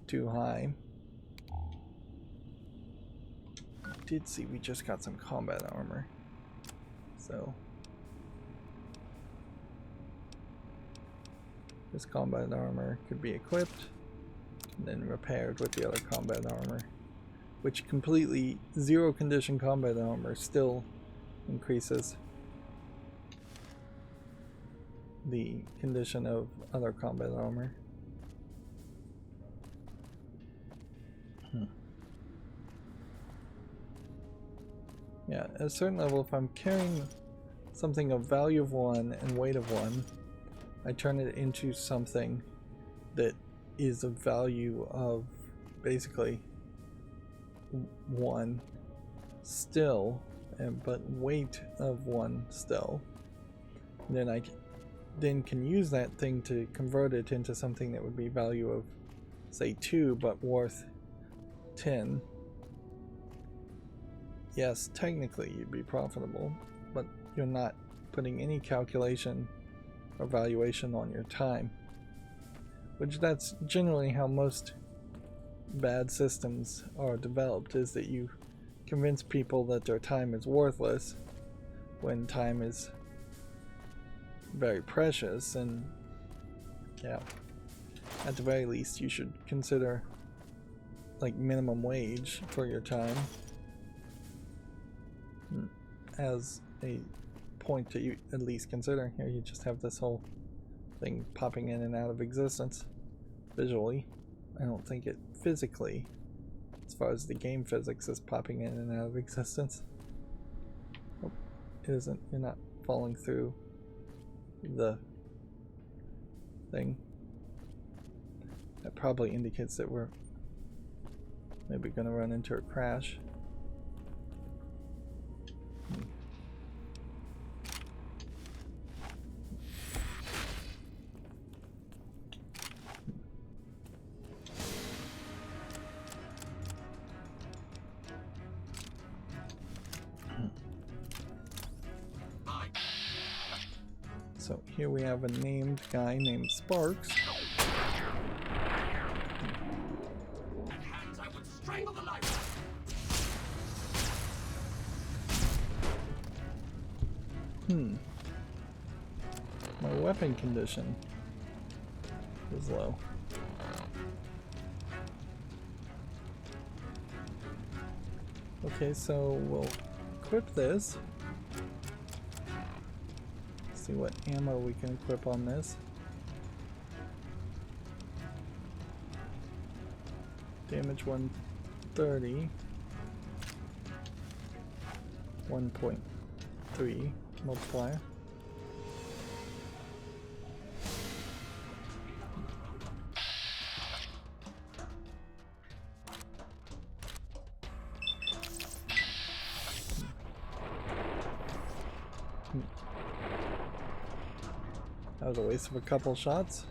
too high? I did see we just got some combat armor, so this combat armor could be equipped and then repaired with the other combat armor, which completely zero condition combat armor still increases the condition of other combat armor. Yeah, at a certain level, if I'm carrying something of value of 1 and weight of 1, I turn it into something that is of value of basically 1 still, but weight of 1 still. And then I can use that thing to convert it into something that would be value of, say, 2 but worth 10. Yes, technically you'd be profitable, but you're not putting any calculation or valuation on your time, which that's generally how most bad systems are developed, is that you convince people that their time is worthless when time is very precious. And yeah, at the very least you should consider like minimum wage for your time as a point that you at least consider. Here you just have this whole thing popping in and out of existence visually. I don't think it physically, as far as the game physics, is popping in and out of existence. Oh, it isn't. You're not falling through the thing. That probably indicates that we're maybe going to run into a crash. So here we have a named guy named Sparks. Hands, I would strangle the life. My weapon condition is low. Okay, so we'll equip this. See what ammo we can equip on this. Damage 130. 1.3 multiplier. That was a waste of a couple shots.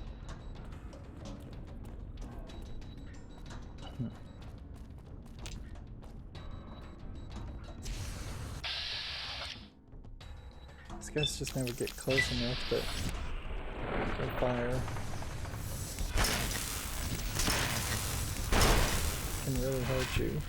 These guys just never get close enough that they fire can really hurt you.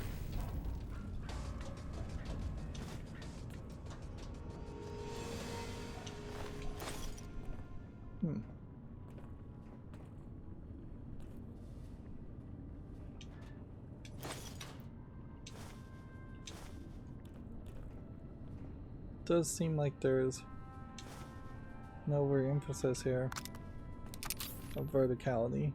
does seem like there's no overemphasis here of verticality.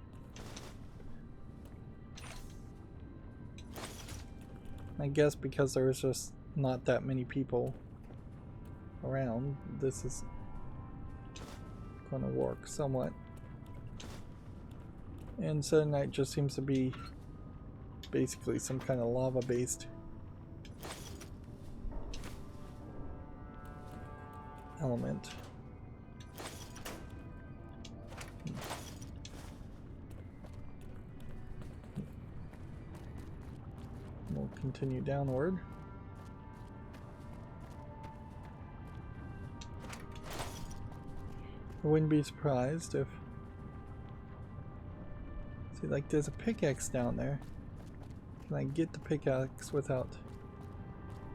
I guess because there's just not that many people around, this is going to work somewhat. And Selenite just seems to be basically some kind of lava based element. We'll continue downward. I wouldn't be surprised if... See, like there's a pickaxe down there. Can I get the pickaxe without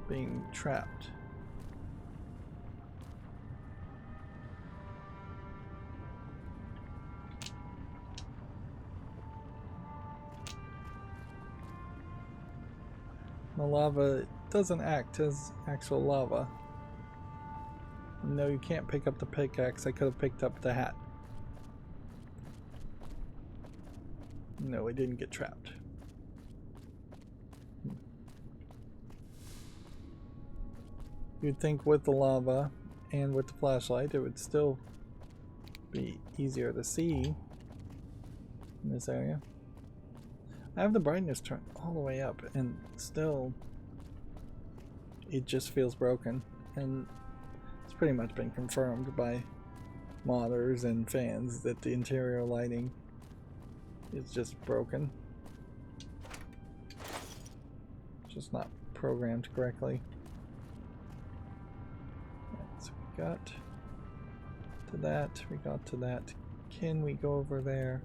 being trapped? The lava doesn't act as actual lava. No, you can't pick up the pickaxe. I could have picked up the hat. No, it didn't get trapped. You'd think with the lava and with the flashlight it would still be easier to see in this area. I have the brightness turned all the way up and still it just feels broken, and it's pretty much been confirmed by modders and fans that the interior lighting is just broken. Just not programmed correctly. Right, so we got to that, we got to that. Can we go over there?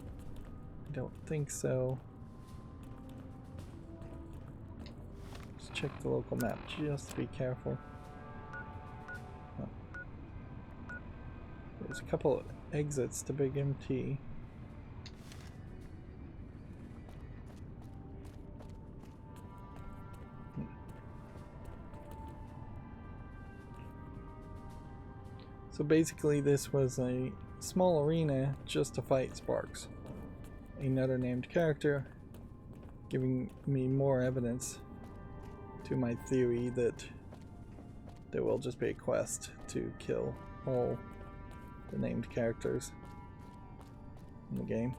I don't think so. Just check the local map just to be careful. Oh. There's a couple of exits to Big MT. So basically this was a small arena just to fight Sparks, another named character, giving me more evidence to my theory that there will just be a quest to kill all the named characters in the game.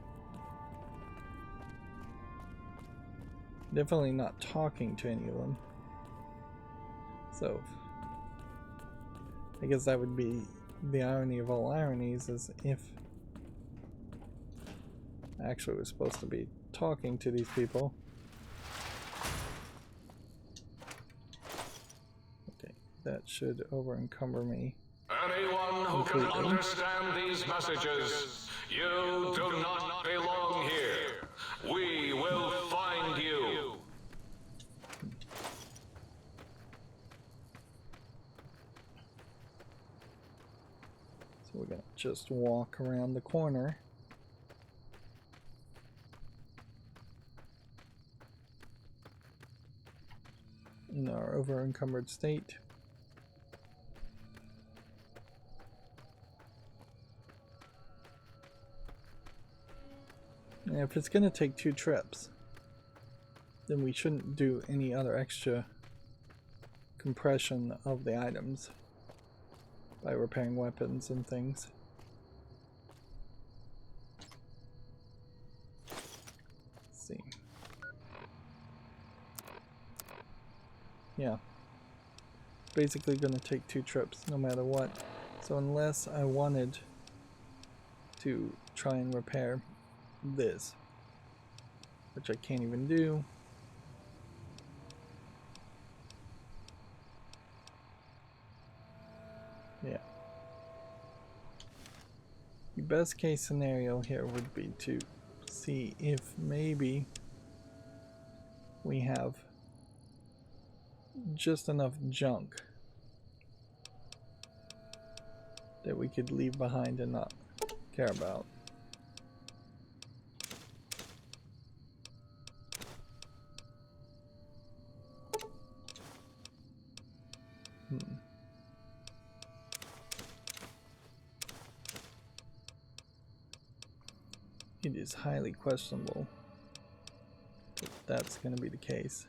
Definitely not talking to any of them. So I guess that would be the irony of all ironies, is if I actually was supposed to be talking to these people. Okay, that should over encumber me. Anyone who can understand these messages, you do not belong here. We will find you. So we're gonna just walk around the corner. In our over encumbered state. And if it's gonna take 2 trips, then we shouldn't do any other extra compression of the items by repairing weapons and things. Let's see. Yeah. Basically gonna take 2 trips no matter what. So unless I wanted to try and repair this, which I can't even do. Yeah. The best case scenario here would be to see if maybe we have just enough junk that we could leave behind and not care about. is highly questionable if that's going to be the case.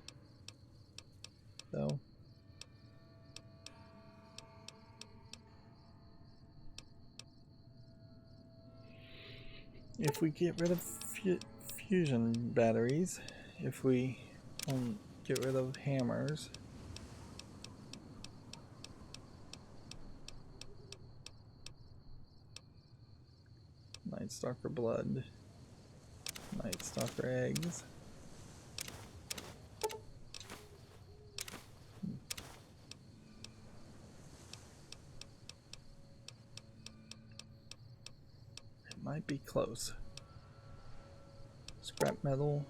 Though. If we get rid of fusion batteries, if we get rid of hammers, Night Stalker blood, Night Stalker eggs. It might be close. Scrap metal.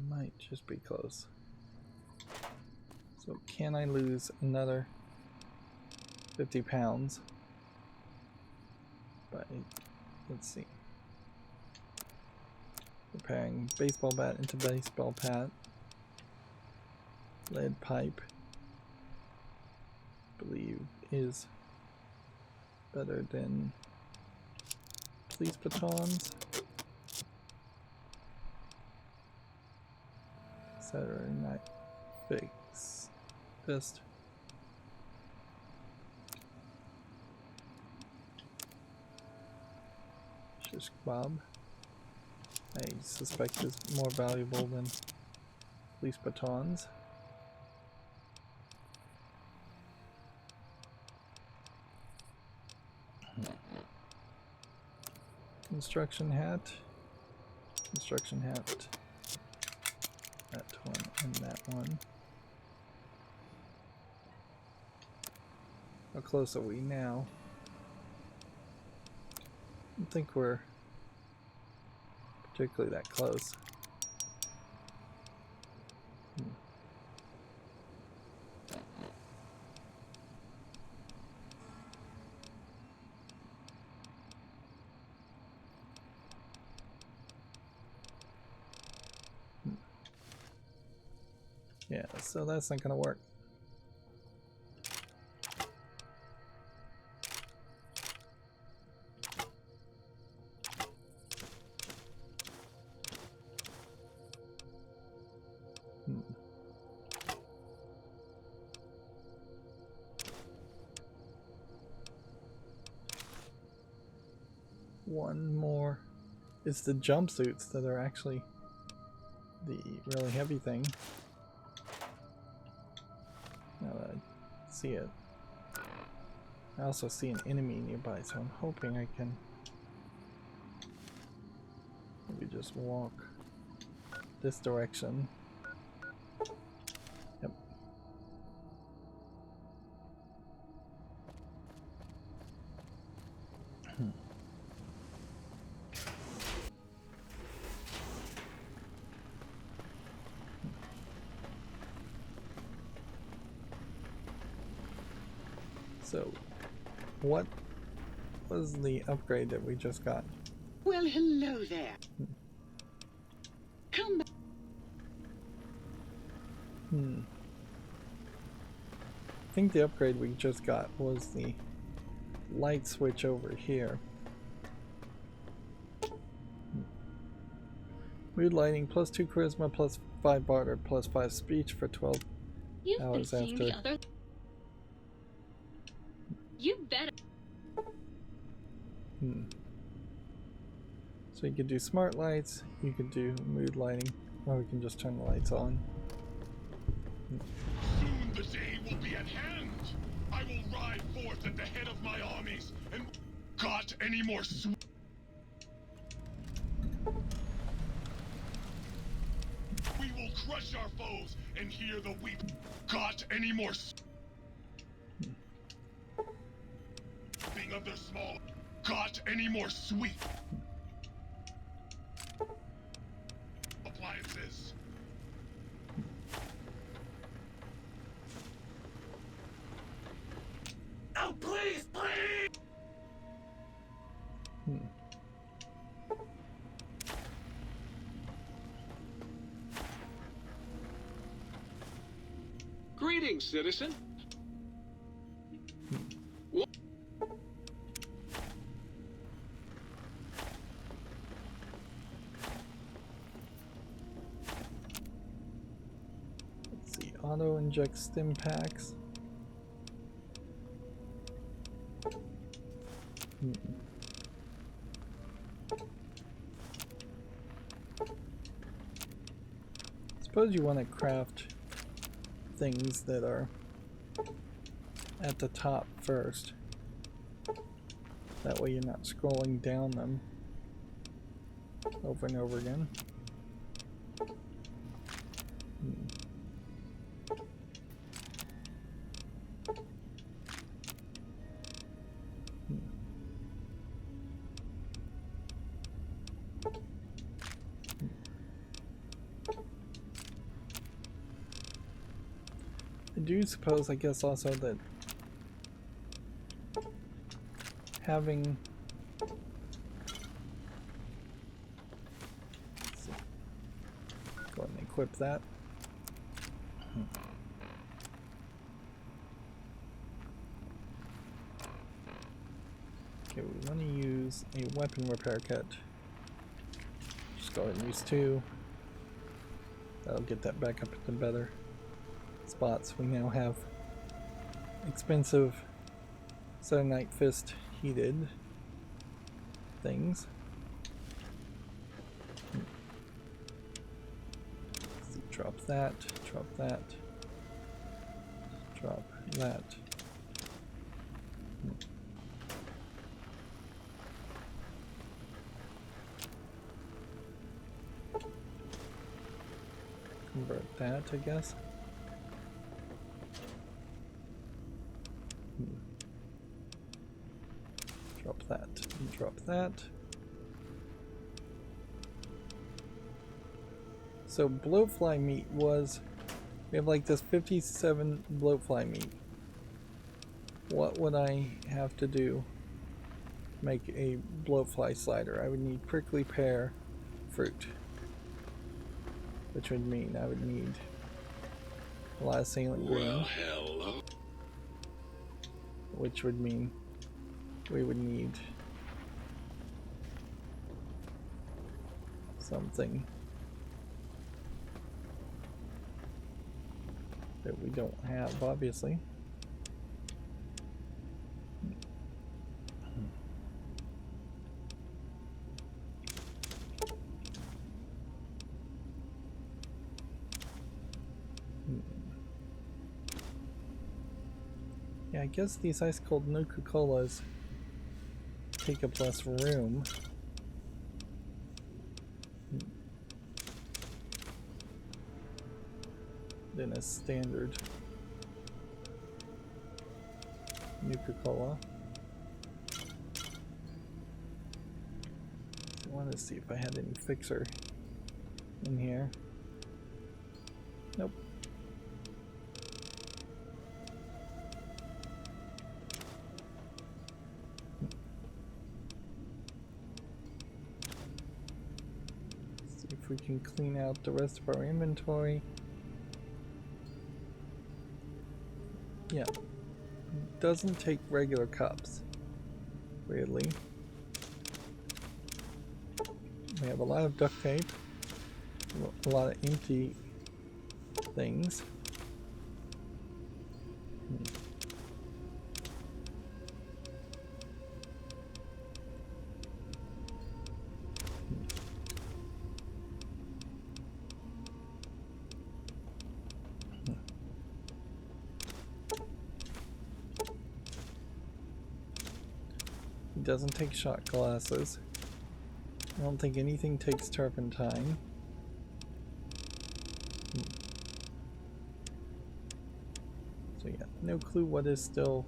Might just be close. So can I lose another 50 pounds? But let's see. Repairing baseball bat into baseball bat. Lead pipe. I believe is better than police batons. Saturday night fix. Best. Shish kebab. I suspect is more valuable than police batons. Construction hat. Construction hat. That one and that one. How close are we now? I don't think we're particularly that close. Yeah, so that's not gonna work. One more. It's the jumpsuits that are actually the really heavy thing. Now that I see it. I also see an enemy nearby, so I'm hoping I can maybe just walk this direction. Yep. So, what was the upgrade that we just got? Well, hello there. Come back. I think the upgrade we just got was the light switch over here. Mood lighting, plus 2 charisma, plus 5 barter, plus 5 speech for 12 You've been hours seeing after. the other. You better. So you could do smart lights, you could do mood lighting, or we can just turn the lights on. Soon the day will be at hand. I will ride forth at the head of my armies, and got any more we will crush our foes and hear the weep. Got any more of their small. Got any more sweet appliances? Oh, please, please! Greetings, citizen. auto inject stim packs. Suppose you want to craft things that are at the top first. That way you're not scrolling down them over and over again. I do suppose, I guess also that having go ahead and equip that. Okay, we want to use a weapon repair kit. Just go ahead and use 2. That'll get that back up to better spots. We now have expensive Selenite Fist heated things. Drop that, drop that, drop that. Convert that, I guess. Drop that, and drop that. So bloatfly meat was, we have like this 57 bloatfly meat. What would I have to do to make a bloatfly slider? I would need prickly pear fruit, which would mean I would need a lot of salient green, which would mean we would need something that we don't have, obviously. Yeah, I guess these ice cold Nuka-Colas take up less room. Than a standard Nuka-Cola. I want to see if I had any fixer in here. Nope. See if we can clean out the rest of our inventory. Yeah, doesn't take regular cups, weirdly. We have a lot of duct tape, a lot of empty things. Doesn't take shot glasses. I don't think anything takes turpentine. So yeah, no clue what is still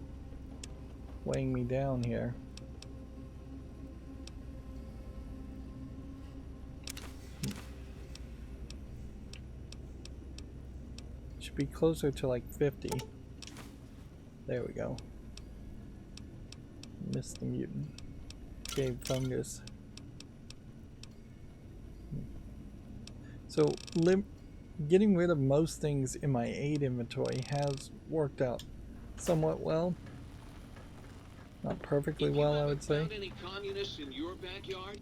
weighing me down here. Should be closer to like 50. There we go. Missed the mutant. Cave fungus. So getting rid of most things in my aid inventory has worked out somewhat well. Not perfectly well, I would say. Any communists in your backyard?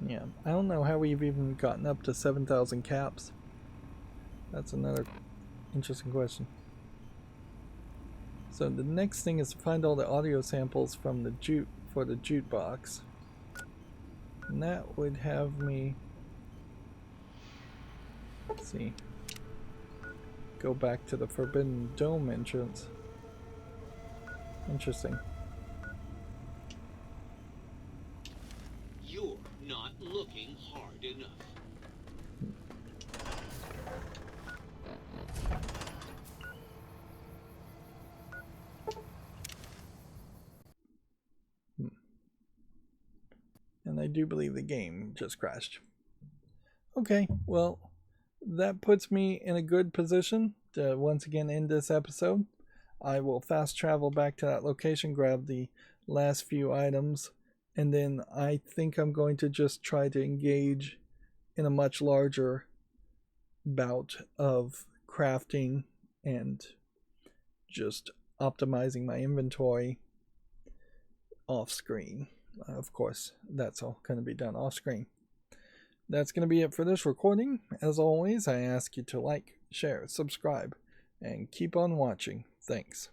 Yeah, I don't know how we've even gotten up to 7,000 caps That's another interesting question. So the next thing is to find all the audio samples from the jukebox. And that would have me, let's see, go back to the Forbidden Dome entrance. Interesting. You're not looking hard enough. And I do believe the game just crashed. Okay, well, that puts me in a good position to once again end this episode. I will fast travel back to that location, grab the last few items, and then I think I'm going to just try to engage in a much larger bout of crafting and just optimizing my inventory off screen. Of course, that's all going to be done off screen. That's going to be it for this recording. As always, I ask you to like, share, subscribe, and keep on watching. Thanks.